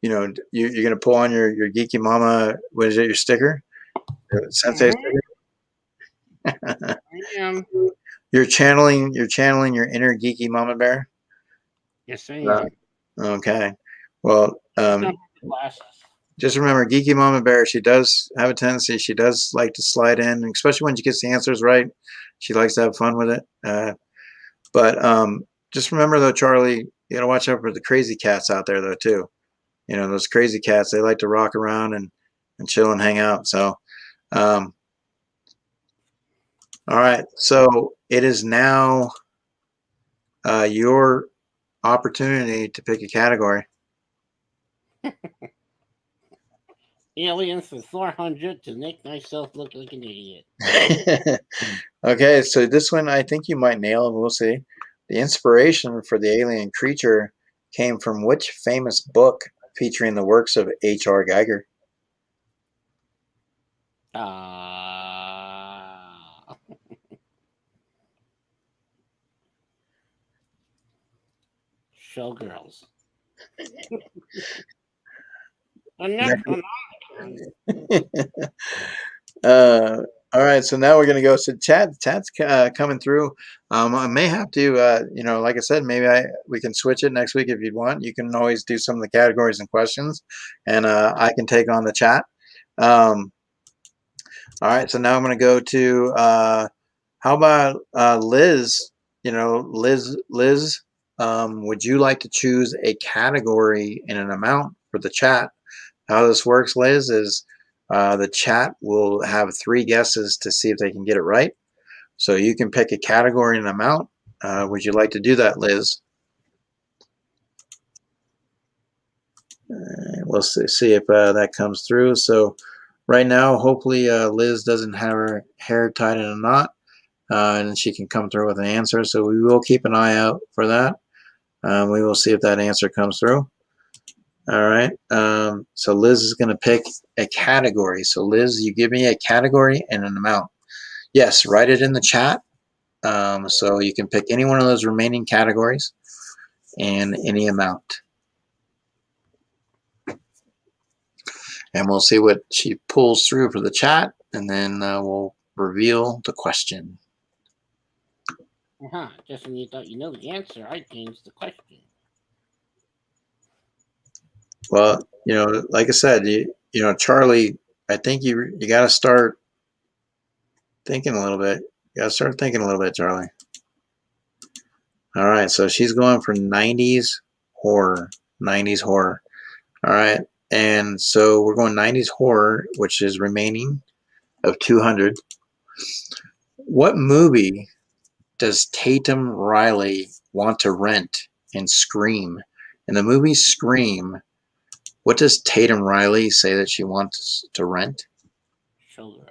you're gonna pull on your Geeky Mama. What is it? Your sticker, Sensei sticker. I am. You're channeling your inner Geeky Mama Bear. Yes, I am. Okay. Well, just remember, Geeky Mama Bear, she does have a tendency. She does like to slide in, especially when she gets the answers right. She likes to have fun with it. But just remember, though, Charlie, you got to watch out for the crazy cats out there, though, too. Those crazy cats, they like to rock around and chill and hang out. So, all right. So it is now your opportunity to pick a category. Aliens for 400 to make myself look like an idiot. Okay, so this one I think you might nail, and we'll see. The inspiration for the alien creature came from which famous book featuring the works of H.R. Geiger? Showgirls. All right, so now we're gonna go. So chat's coming through. I may have to, like I said, maybe we can switch it next week if you'd want. You can always do some of the categories and questions, and I can take on the chat. All right, so now I'm gonna go to how about Liz? Liz, would you like to choose a category and an amount for the chat? How this works, Liz, is the chat will have 3 guesses to see if they can get it right. So you can pick a category and an amount. Would you like to do that, Liz? We'll see if that comes through. So right now, hopefully Liz doesn't have her hair tied in a knot, and she can come through with an answer. So we will keep an eye out for that. We will see if that answer comes through. All right. So Liz is going to pick a category. So Liz, you give me a category and an amount. Yes, write it in the chat. So you can pick any one of those remaining categories and any amount. And we'll see what she pulls through for the chat, and then we'll reveal the question. Just when you thought you know the answer, I changed the question. Well, like I said, Charlie, I think you got to start thinking a little bit. You got to start thinking a little bit, Charlie. All right, so she's going for 90s horror. 90s horror. All right, and so we're going 90s horror, which is remaining of 200. What movie does Tatum Riley want to rent in Scream? In the movie Scream, what does Tatum Riley say that she wants to rent? Showgirls.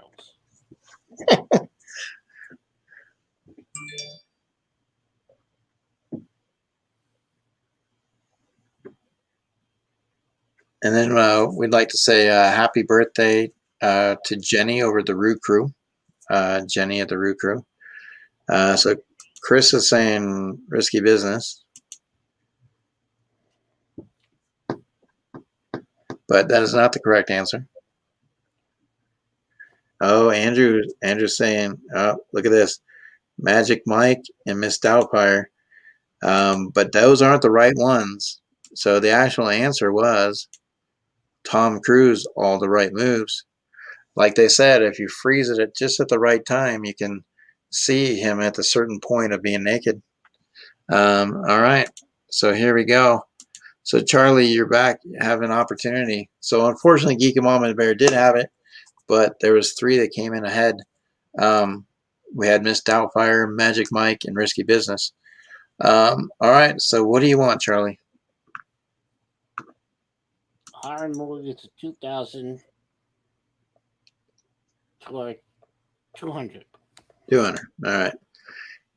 And then we'd like to say happy birthday to Jenny over at the Roo Crew. Jenny at the Roo Crew. So Chris is saying risky business. But that is not the correct answer. Oh, Andrew's saying, oh, look at this. Magic Mike and Miss Doubtfire. But those aren't the right ones. So the actual answer was Tom Cruise, All the Right Moves. Like they said, if you freeze it at just at the right time, you can see him at the certain point of being naked. All right. So here we go. So Charlie, you're back. You have an opportunity. So unfortunately, Geek and Mom and Bear did have it, but there was 3 that came in ahead. We had Miss Doubtfire, Magic Mike, and Risky Business. All right. So what do you want, Charlie? Horror movie to 2000 toward 200. 200. All right.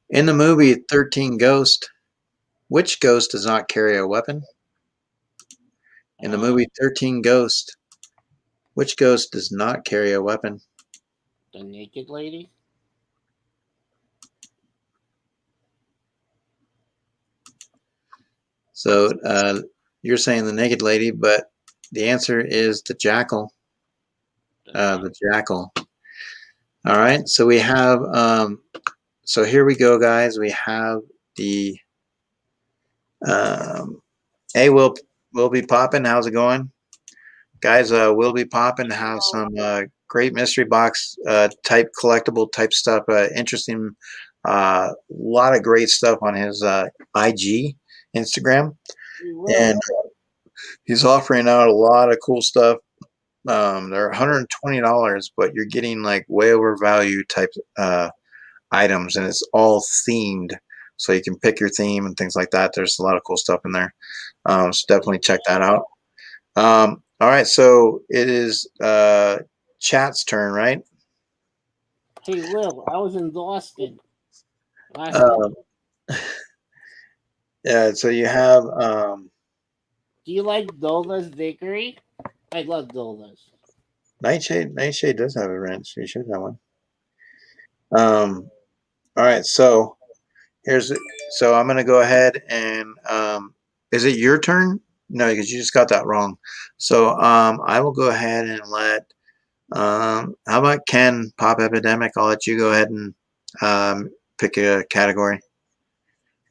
In the movie 13 Ghost, which ghost does not carry a weapon? In the movie 13 Ghost, which ghost does not carry a weapon? The naked lady? So you're saying the naked lady, but the answer is the jackal. The jackal. All right. So we have, so here we go, guys. We have the, hey, we'll be popping. How's it going? Guys, we'll be popping to have some great mystery box type collectible type stuff. Interesting, lot of great stuff on his IG, Instagram. And he's offering out a lot of cool stuff. They're $120, but you're getting like way over value type items, and it's all themed. So you can pick your theme and things like that. There's a lot of cool stuff in there. So definitely check that out. All right, so it is chat's turn, right? Hey, Will, I was in Boston. Yeah, so you have. Do you like Dola's Bakery? I love Dola's. Nightshade does have a wrench. You should have one. All right, so so I'm gonna go ahead and is it your turn? No, because you just got that wrong. So I will go ahead and let how about Ken Pop Epidemic? I'll let you go ahead and pick a category.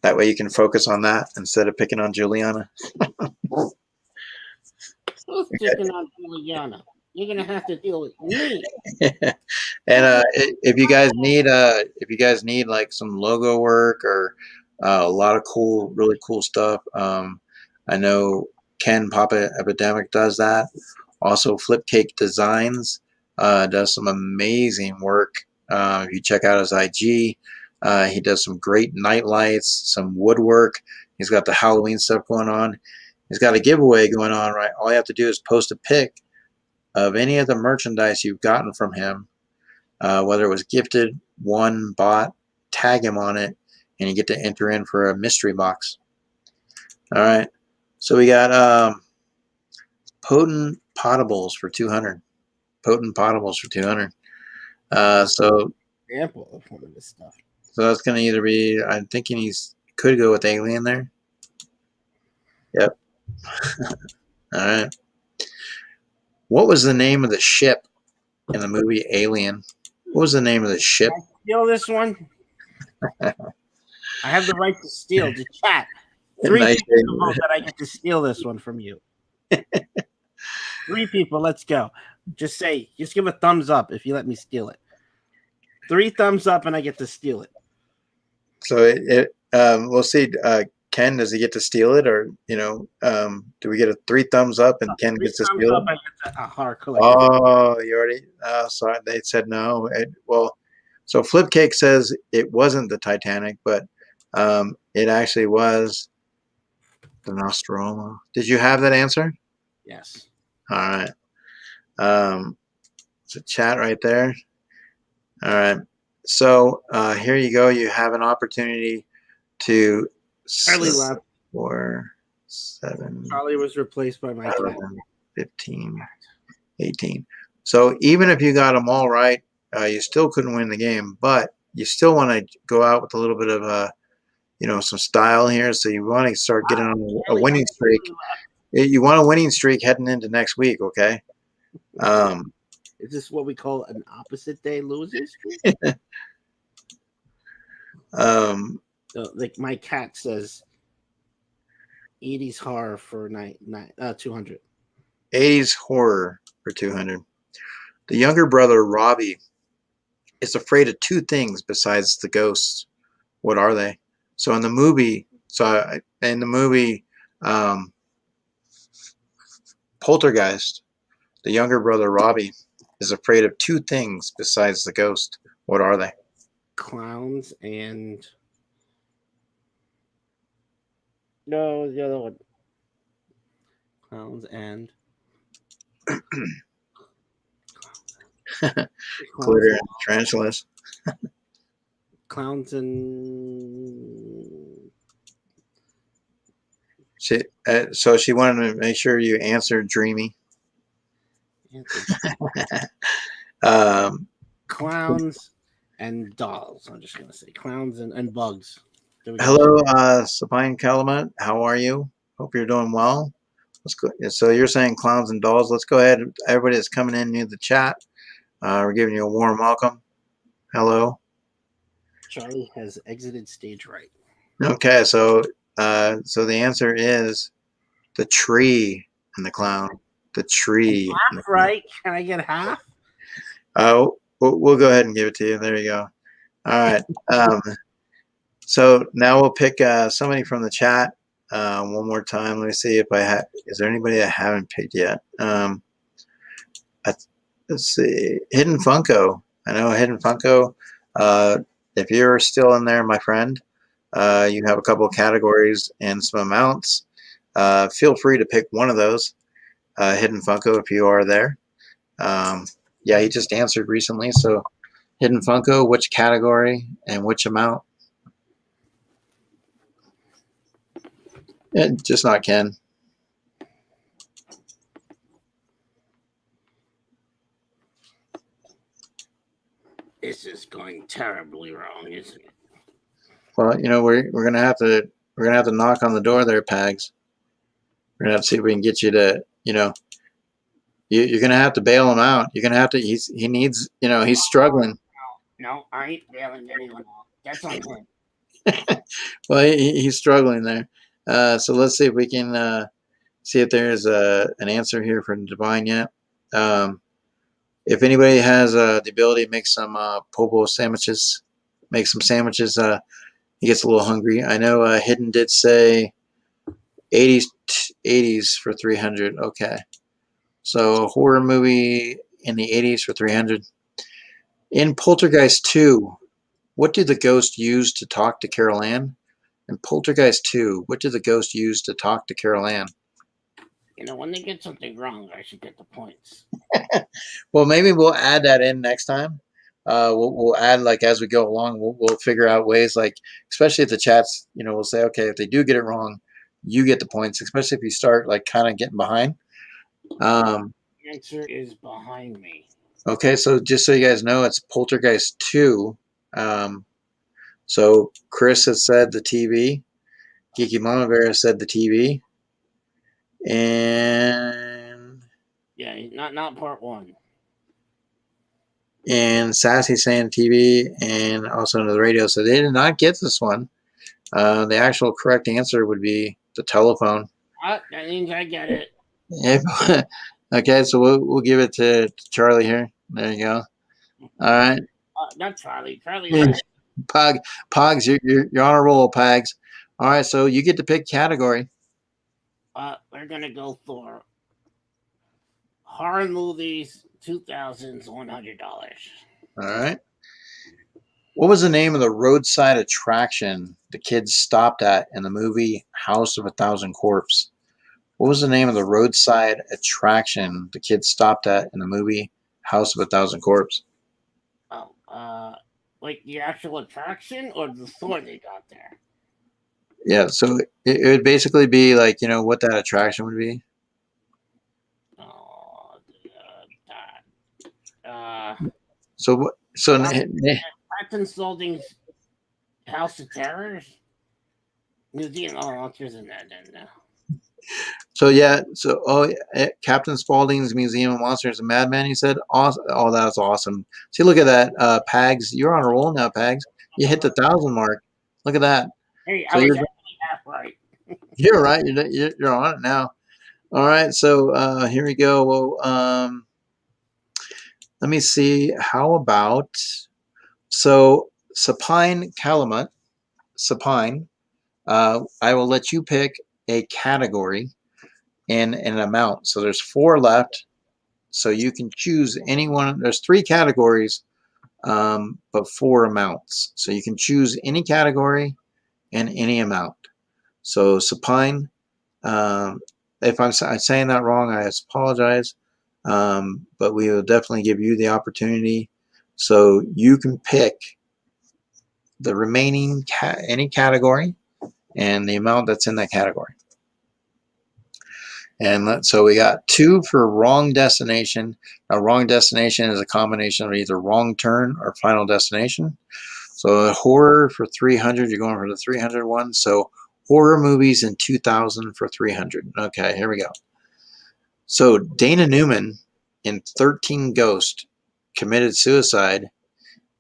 That way you can focus on that instead of picking on Juliana. Who's picking on Juliana? You're gonna have to deal with me. And if you guys need like some logo work or a lot of cool, really cool stuff, I know Ken Papa Epidemic does that. Also, Flipcake Designs does some amazing work. If you check out his IG, he does some great night lights, some woodwork. He's got the Halloween stuff going on. He's got a giveaway going on, right? All you have to do is post a pic of any of the merchandise you've gotten from him, whether it was gifted, won, bought, tag him on it, and you get to enter in for a mystery box. All right. So we got potent potables for 200. Potent potables for 200. So Example of one of this stuff. that's going to either be, I'm thinking could go with alien there. Yep. All right. What was the name of the ship in the movie Alien? What was the name of the ship? Can I steal this one? I have the right to steal the chat. 3 Nice people to vote that I get to steal this one from you. 3 people, let's go. Just give a thumbs up if you let me steal it. 3 thumbs up and I get to steal it. So we'll see. Ken, does he get to steal it, or do we get a 3 thumbs up and Ken gets to steal it? I get a heart collector. Oh, you already? Sorry, they said no. So Flipcake says it wasn't the Titanic, but it actually was the Nostromo. Did you have that answer? Yes. All right. It's a chat right there. All right. So here you go. You have an opportunity to Charlie left. 4, 7, Charlie was replaced by my cat. 11, 15, 18. So even if you got them all right, you still couldn't win the game, but you still want to go out with a little bit of some style here. So you want to start getting on a winning streak. You want a winning streak heading into next week, okay? Is this what we call an opposite day losing streak? Like my cat says, 80s horror for 200. 80s horror for 200. The younger brother, Robbie, is afraid of 2 things besides the ghosts. What are they? So in the movie, Poltergeist, the younger brother, Robbie, is afraid of 2 things besides the ghost. What are they? Clowns and... No, the other one. Clowns and... Glitter and tarantulas. Clowns and... So she wanted to make sure you answered dreamy. Clowns and dolls. I'm just going to say clowns and bugs. Hello, Sapine Calumet. How are you? Hope you're doing well. Let's go. So you're saying clowns and dolls. Let's go ahead. Everybody that's coming in near the chat, we're giving you a warm welcome. Hello. Charlie has exited stage right. Okay, so the answer is the tree and the clown. The tree. Half right? Can I get half? Oh, we'll go ahead and give it to you. There you go. All right. So now we'll pick somebody from the chat one more time. Let me see if I have. Is there anybody I haven't picked yet? Let's see. Hidden Funko. I know Hidden Funko. If you're still in there, my friend, you have a couple of categories and some amounts. Feel free to pick one of those. Hidden Funko, if you are there. Yeah, he just answered recently. So Hidden Funko, which category and which amount? Yeah, just not Ken. This is going terribly wrong, isn't it? Well, we're gonna have to knock on the door there, Pags. We're gonna have to see if we can get you to, you're gonna have to bail him out. You're gonna have to. He needs, he's struggling. No, I ain't bailing anyone out. That's on him. Well, he's struggling there. So let's see if we can see if there's an answer here from Divine yet. If anybody has the ability to make some popo sandwiches, make some sandwiches. He gets a little hungry. I know Hidden did say 80s for 300. Okay. So a horror movie in the 80s for 300. In Poltergeist 2, what did the ghost use to talk to Carol Ann? In Poltergeist 2, what did the ghost use to talk to Carol Ann? When they get something wrong, I should get the points. Well, maybe we'll add that in next time. We'll add, like, as we go along, we'll figure out ways, like, especially if the chats, we'll say, okay, if they do get it wrong, you get the points, especially if you start like kind of getting behind. Answer is behind me. Okay, so just so you guys know, it's Poltergeist 2. So Chris has said the TV. Geeky Mama Bear has said the TV. And Yeah, not part 1. Sassy saying TV and also into the radio. So they did not get this one. The actual correct answer would be the telephone. That means I get it. Okay, so we'll give it to Charlie here. There you go. All right. Not Charlie. Charlie. Pogs, you're on a roll, Pags. All right, so you get to pick category. We're gonna go for horror movies, 2000s, $100. All right. What was the name of the roadside attraction the kids stopped at in the movie House of a Thousand Corpses? What was the name of the roadside attraction the kids stopped at in the movie House of a Thousand Corpses? Oh, like the actual attraction or the store they got there? Yeah, so it would basically be like, what that attraction would be. Oh, So what? So Captain Spaulding's House of Terrors? Museum of Monsters and that. So yeah, Captain Spaulding's Museum of Monsters and Madman. You said, awesome. Oh, that's awesome. See, look at that, Pags. You're on a roll now, Pags. You hit the 1,000 mark. Look at that. Hey, so I was actually half right. You're right. You're on it now. All right. So here we go. Well, let me see. How about Supine Calumet? Supine. I will let you pick a category and an amount. So there's 4 left. So you can choose any one. There's 3 categories, but 4 amounts. So you can choose any category and any amount. So supine, if I'm saying that wrong, I apologize. But we will definitely give you the opportunity. So you can pick the remaining any category and the amount that's in that category. And so we got 2 for wrong destination. Now, wrong destination is a combination of either wrong turn or final destination. So horror for 300, you're going for the 300 one. So horror movies in 2000 for 300. Okay, here we go. So Dana Newman in 13 Ghosts committed suicide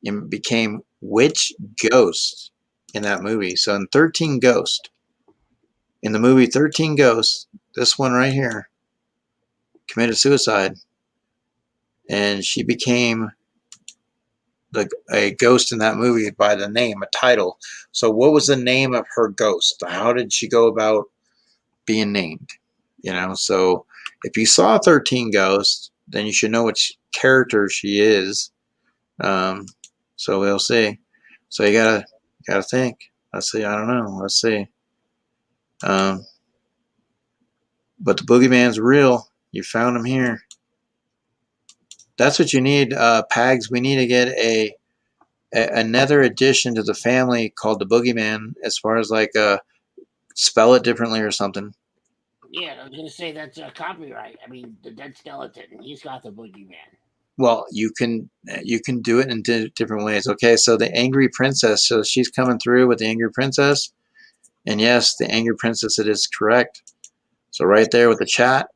and became which ghost in that movie? So in 13 Ghosts, in the movie 13 Ghosts, this one right here committed suicide, and she became a ghost in that movie by the name, a title. So what was the name of her ghost? How did she go about being named? So if you saw 13 Ghosts, then you should know which character she is. So we'll see. So you gotta think. Let's see. I don't know. Let's see. But the boogeyman's real. You found him here. That's what you need, Pags. We need to get another addition to the family called the boogeyman, as far as like spell it differently or something. Yeah, I was gonna say that's a copyright. I mean, the dead skeleton. He's got the boogeyman. Well, you can do it in different ways. Okay, so the angry princess. So she's coming through with the angry princess, and yes, the angry princess. It is correct. So right there with the chat.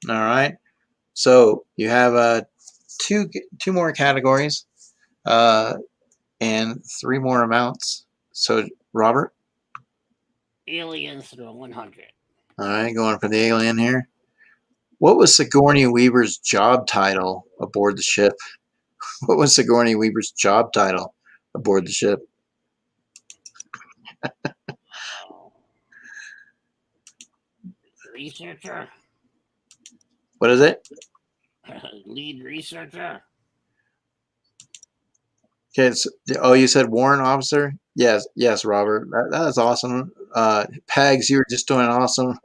All right. So you have two more categories, and 3 more amounts. So Robert. Aliens through 100. All right, going for the alien here. What was Sigourney Weaver's job title aboard the ship? What was Sigourney Weaver's job title aboard the ship? Researcher. What is it? Lead researcher. Okay. Oh, you said warrant officer? Yes, Robert. That is awesome. Pags, you were just doing awesome.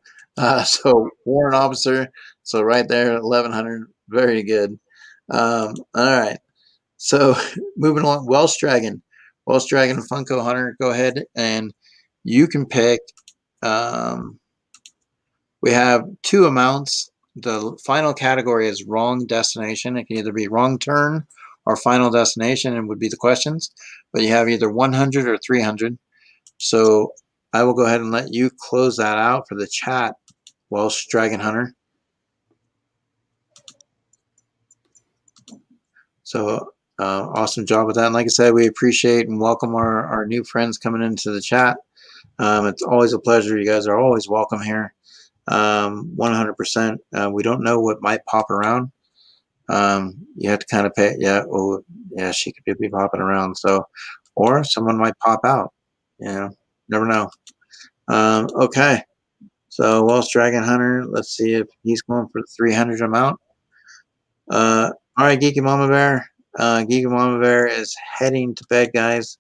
So warrant officer. So right there, 1100. Very good. All right. So moving along, Welsh Dragon and Funko Hunter. Go ahead and you can pick. We have 2 amounts. The final category is wrong destination. It can either be wrong turn or final destination, and would be the questions. But you have either 100 or 300. So I will go ahead and let you close that out for the chat, Welsh Dragon Hunter. So awesome job with that. And like I said, we appreciate and welcome our new friends coming into the chat. It's always a pleasure. You guys are always welcome here. 100%. We don't know what might pop around. You have to kind of pay. Yeah. Oh, yeah. She could be popping around. So, or someone might pop out. You know, never know. Okay. So Welsh Dragon Hunter. Let's see if he's going for the 300 amount. All right, Geeky Mama Bear. Geeky Mama Bear is heading to bed, guys.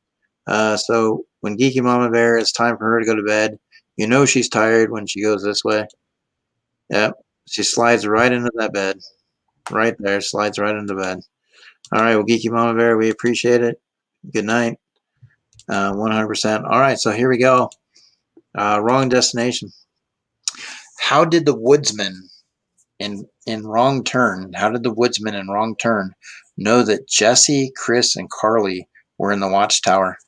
So when Geeky Mama Bear, it's time for her to go to bed. You know she's tired when she goes this way. Yep. She slides right into that bed. Right there. Slides right into bed. All right. Well, Geeky Mama Bear, we appreciate it. Good night. 100%. All right. So here we go. Wrong destination. How did the woodsman in Wrong Turn, how did the woodsman in Wrong Turn know that Jesse, Chris, and Carly were in the watchtower?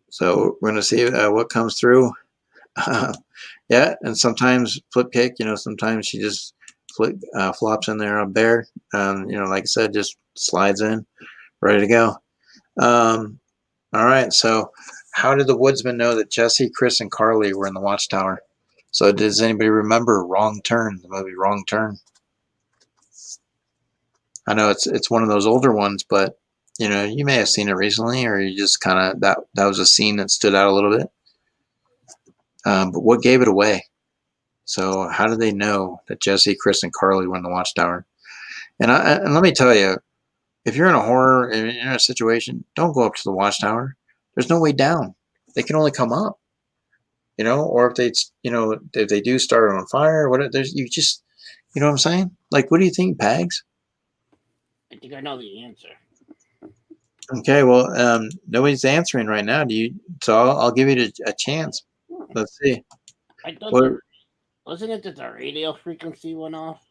So we're going to see what comes through. Yeah, and sometimes Flipcake, you know, sometimes she just flops in there on Bear. You know, like I said, just slides in, ready to go. All right, so how did the woodsman know that Jesse, Chris, and Carly were in the watchtower? So does anybody remember Wrong Turn, the movie Wrong Turn? I know it's one of those older ones, but you know, you may have seen it recently, or you just kind of that was a scene that stood out a little bit. But what gave it away? So how did they know that Jesse, Chris, and Carly were in the watchtower? And let me tell you, if you're in a horror, in a situation, don't go up to the watchtower. There's no way down. They can only come up. You know, or if they do start on fire, you know what I'm saying? Like, what do you think, Pags? I think I know the answer. Okay, well, nobody's answering right now. So I'll give you a chance. Let's see. I thought wasn't it that the radio frequency went off?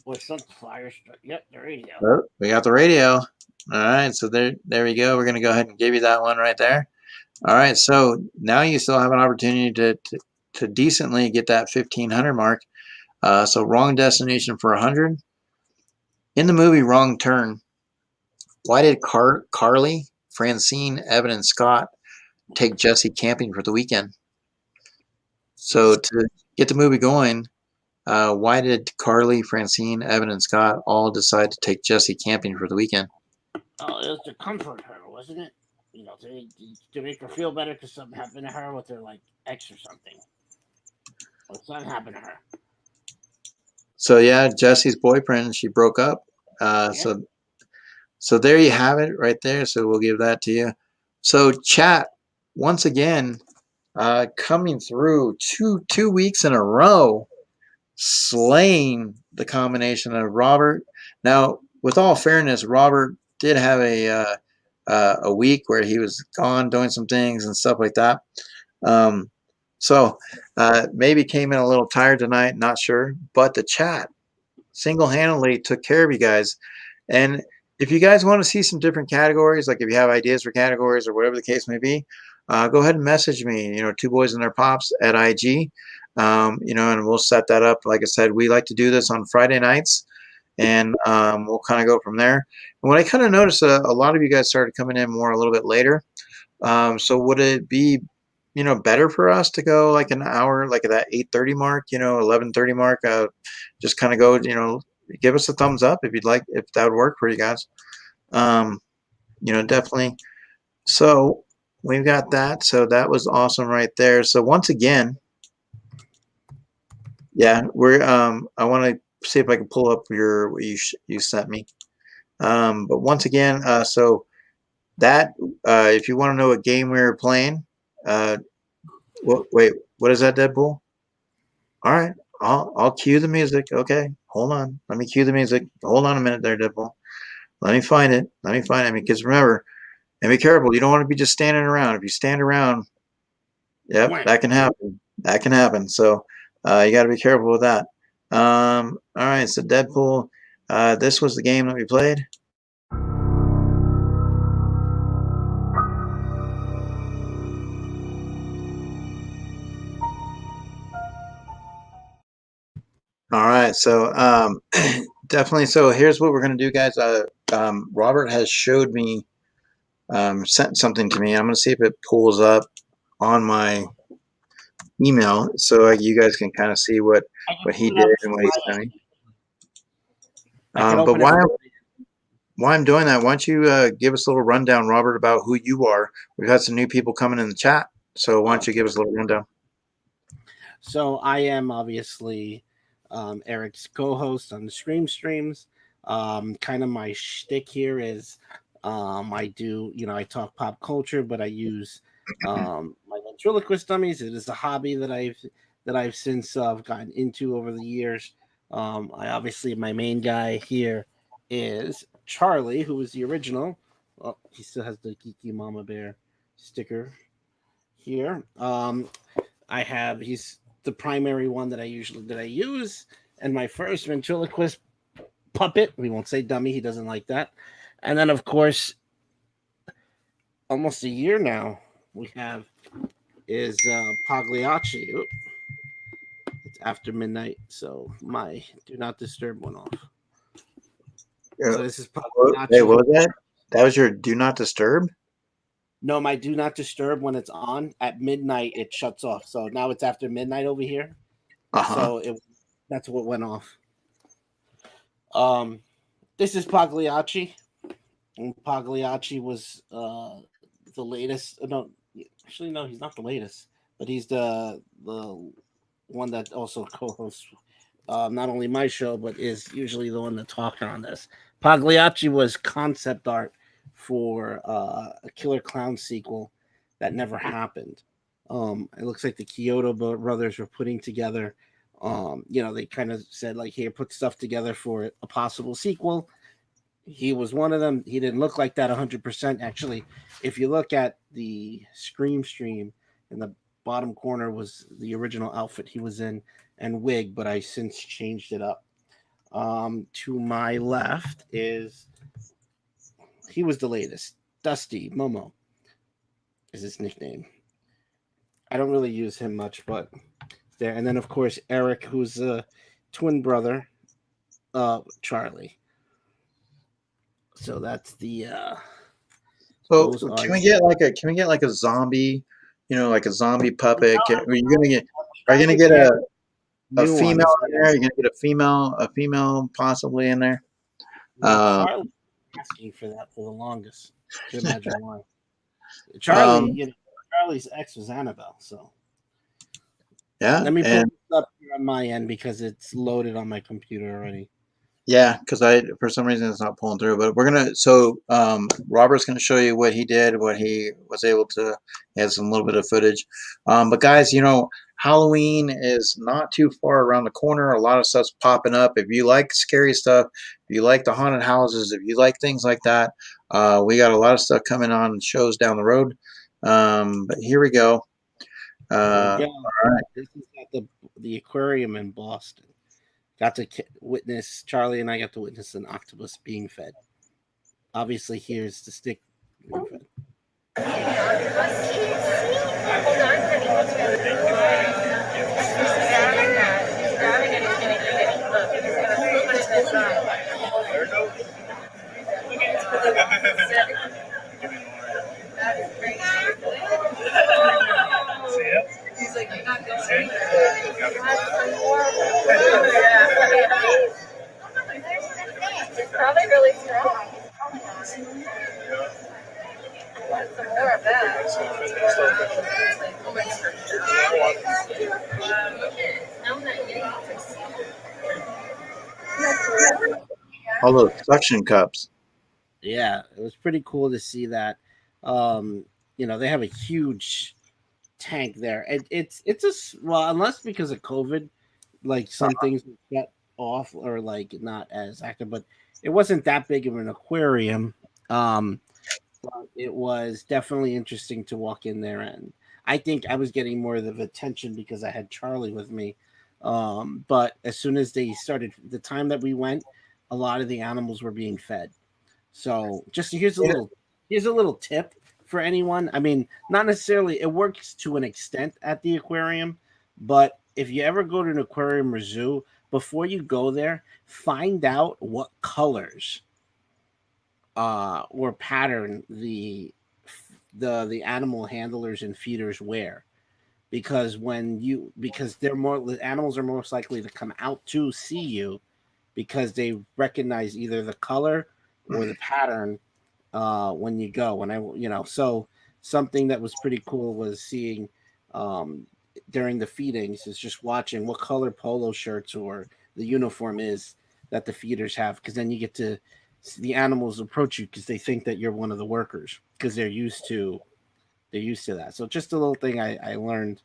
Or some fire struck? Yep, the radio. Oh, we got the radio. All right, so there we go. We're going to go ahead and give you that one right there. All right, so now you still have an opportunity to decently get that 1,500 mark. So wrong destination for 100. In the movie Wrong Turn, why did Carly, Francine, Evan, and Scott take Jesse camping for the weekend? So to get the movie going, why did Carly, Francine, Evan, and Scott all decide to take Jesse camping for the weekend? Oh, it was to comfort her, wasn't it? You know, to make her feel better because something happened to her with her like ex or something. Or something happened to her. So yeah, Jesse's boyfriend, she broke up. Yeah. So there you have it right there. So we'll give that to you. So chat, once again, coming through two weeks in a row, slaying the combination of Robert. Now, with all fairness, Robert did have a week where he was gone doing some things and stuff like that. So maybe came in a little tired tonight, not sure. But the chat single-handedly took care of you guys. And if you guys want to see some different categories, like if you have ideas for categories or whatever the case may be, go ahead and message me, Two Boys and Their Pops at IG, and we'll set that up. Like I said, we like to do this on Friday nights, and we'll kind of go from there. And what I kind of noticed, a lot of you guys started coming in more a little bit later. So would it be, better for us to go like an hour, like at that 8:30 mark, 11:30 mark, just kind of go, give us a thumbs up if you'd like, if that would work for you guys. Definitely. So we've got that. So that was awesome right there. So once again, yeah, I want to see if I can pull up what you sent me. But once again, so that, if you want to know what game we were playing, wait, what is that, Deadpool? All right, I'll cue the music. Okay, hold on. Let me cue the music. Hold on a minute there, Deadpool. Let me find it. I mean, because remember, And be careful. You don't want to be just standing around. If you stand around, yep, Wham. that can happen. That can happen. So you got to be careful with that. All right. So Deadpool. This was the game that we played. All right. So definitely. So here's what we're gonna do, guys. Robert has showed me, sent something to me. I'm gonna see if it pulls up on my email, so you guys can kind of see what he did and what he sent me. But why I'm doing that? Why don't you give us a little rundown, Robert, about who you are? We've had some new people coming in the chat, so why don't you give us a little rundown? So I am obviously Eric's co-host on the Streams. Kind of my shtick here is I do, I talk pop culture, but I use my ventriloquist dummies. It is a hobby that I've since gotten into over the years. I obviously, my main guy here is Charlie, who was the original. Well, he still has the Geeky Mama Bear sticker here. He's the primary one that I use, and my first ventriloquist puppet. We won't say dummy; he doesn't like that. And then, of course, almost a year now we have is Pagliacci. Oop. It's after midnight, so my do not disturb went off. So this is Pagliacci. Hey, what was that? That was your do not disturb? No, my do not disturb when it's on at midnight, it shuts off. So now it's after midnight over here. So that's what went off. This is Pagliacci. And Pagliacci was the latest. No, actually, no, he's not the latest, but he's the one that also co-hosts not only my show, but is usually the one that's talking on this. Pagliacci was concept art for a Killer Clown sequel that never happened. It looks like the Kyoto brothers were putting together, they kind of said, like, here, put stuff together for a possible sequel. He was one of them. He didn't look like that 100%. Actually, if you look at the Scream stream, in the bottom corner was the original outfit he was in and wig, but I since changed it up. To my left is... he was the latest. Dusty Momo is his nickname. I don't really use him much, but there. And then, of course, Eric, who's a twin brother, Charlie. So that's the. So can we get like a zombie, like a zombie puppet? Are you gonna get a female in there? Are you gonna get a female possibly in there? Charlie asking for that for the longest. I can imagine why. Charlie, Charlie's ex was Annabelle, so yeah. Let me pull this up here on my end because it's loaded on my computer already. Yeah, because for some reason it's not pulling through. But Robert's gonna show you what he did, what he was able to. He has a little bit of footage. But guys, Halloween is not too far around the corner. A lot of stuff's popping up. If you like scary stuff, if you like the haunted houses, if you like things like that, we got a lot of stuff coming on shows down the road. But here we go. All right. This is at the aquarium in Boston. Got to witness, Charlie and I got to witness an octopus being fed. Obviously, here's the stick being fed. He's like, you're not going it's probably really strong. Some more of that. All those suction cups. Yeah, it was pretty cool to see that. They have a huge tank there. It's unless because of COVID, like some things got off or like not as active, but it wasn't that big of an aquarium. But it was definitely interesting to walk in there, and I think I was getting more of the attention because I had Charlie with me. But as soon as they started, the time that we went, a lot of the animals were being fed. So just here's a little tip for anyone. I mean, not necessarily it works to an extent at the aquarium, but if you ever go to an aquarium or zoo, before you go there, find out what colors or pattern the animal handlers and feeders wear, because they're more, the animals are most likely to come out to see you because they recognize either the color or the pattern when you go. When I, so something that was pretty cool was seeing um, during the feedings is just watching what color polo shirts or the uniform is that the feeders have, because then you get to see the animals approach you because they think that you're one of the workers because they're used to that. So just a little thing I learned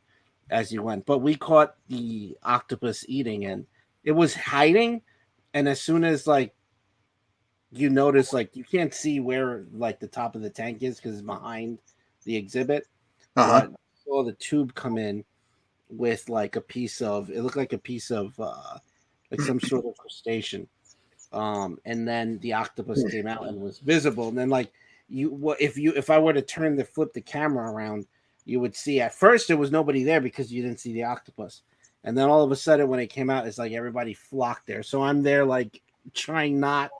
as you went. But we caught the octopus eating, and it was hiding. And as soon as like you notice, like you can't see where like the top of the tank is because it's behind the exhibit, Uh-huh. but saw the tube come in with like a piece of, it looked like a piece of like some sort of crustacean. And then the octopus came out and was visible. And then like if I were to flip the camera around, you would see at first there was nobody there because you didn't see the octopus. And then all of a sudden when it came out, it's like everybody flocked there. So I'm there like trying not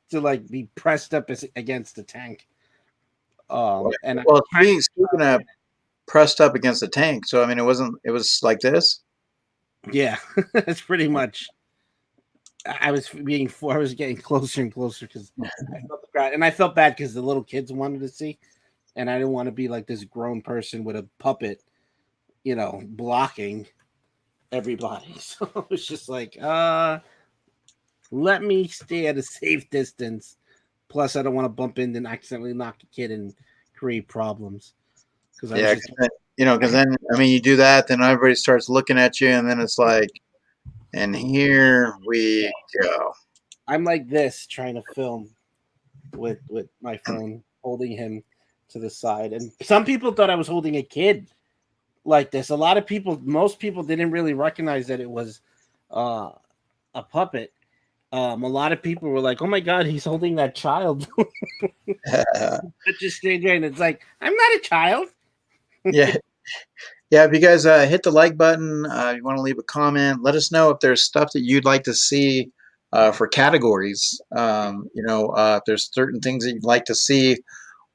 to like be pressed up against the tank. And I'm Well, trying, speaking of pressed up against the tank, so I mean, it was like this. yeah, it's pretty much. I was getting closer and closer because I felt the crowd, and I felt bad because the little kids wanted to see, and I didn't want to be like this grown person with a puppet, blocking everybody. So it was just like, let me stay at a safe distance. Plus, I don't want to bump in and accidentally knock a kid and create problems. Because I was Yeah, just, because then I mean, you do that, then everybody starts looking at you, and then it's like, and here we go. I'm like this trying to film with my phone, holding him to the side, and some people thought I was holding a kid like this. Most people didn't really recognize that it was uh, a puppet. A lot of people were like, "Oh my god, he's holding that child." Just stayed there, and it's like, I'm not a child. Yeah, yeah. If you guys hit the like button, you want to leave a comment, let us know if there's stuff that you'd like to see for categories. If there's certain things that you'd like to see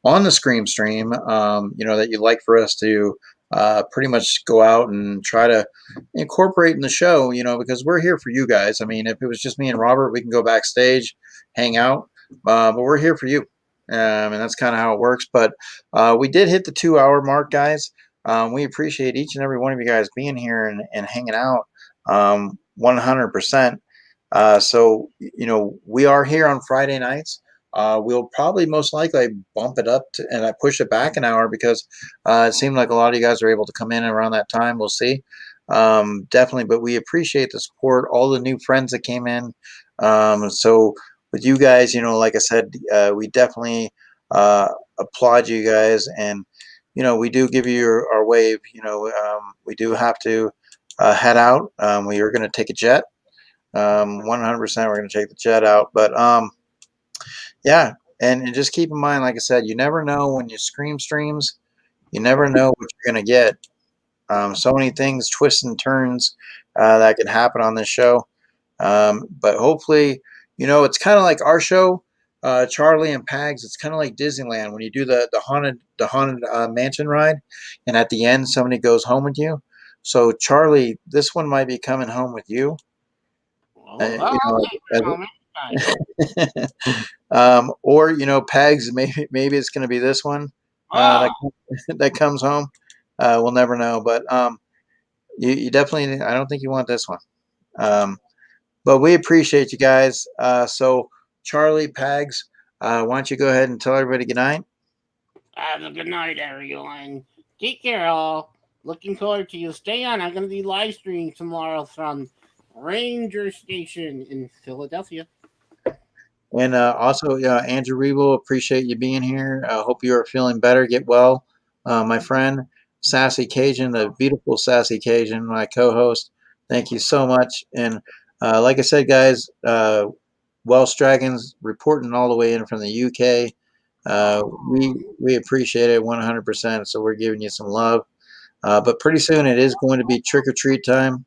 on the Scream stream, that you'd like for us to pretty much go out and try to incorporate in the show, because we're here for you guys. I mean, if it was just me and Robert, we can go backstage, hang out, but we're here for you. And that's kind of how it works. But we did hit the 2 hour mark, guys. We appreciate each and every one of you guys being here and hanging out 100%. We are here on Friday nights. We'll probably most likely bump it up and I push it back an hour because it seemed like a lot of you guys are able to come in around that time. We'll see. Definitely, but we appreciate the support, all the new friends that came in. So with you guys, like I said, we definitely applaud you guys, and we do give you our wave. We do have to head out. We are going to take a jet. 100%, we're going to take the jet out, but yeah, and just keep in mind, like I said, you never know when you Scream streams. You never know what you're going to get. So many things, twists and turns that can happen on this show. But hopefully, it's kind of like our show, Charlie and Pags. It's kind of like Disneyland when you do the haunted mansion ride, and at the end somebody goes home with you. So Charlie, this one might be coming home with you. Or Pags, maybe it's going to be this one that comes home. We'll never know, but you definitely, I don't think you want this one. But we appreciate you guys. So Charlie, Pags, why don't you go ahead and tell everybody good night? Have a good night, everyone. Take care, all. Looking forward to you. Stay on. I'm going to be live streaming tomorrow from Ranger Station in Philadelphia. And also, Andrew Rebo, appreciate you being here. I hope you are feeling better. Get well, my friend. Sassy Cajun, the beautiful Sassy Cajun, my co-host. Thank you so much. And like I said, guys, Welsh Dragons reporting all the way in from the UK. We appreciate it 100%. So we're giving you some love. But pretty soon it is going to be trick or treat time.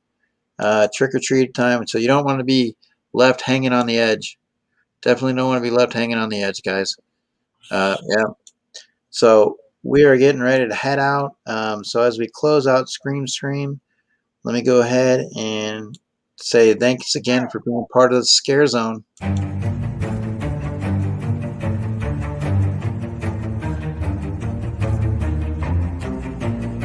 Trick or treat time. So you don't want to be left hanging on the edge. Definitely don't want to be left hanging on the edge, guys. Yeah. So we are getting ready to head out. So as we close out Scream Stream, let me go ahead and say thanks again for being part of the Scare Zone.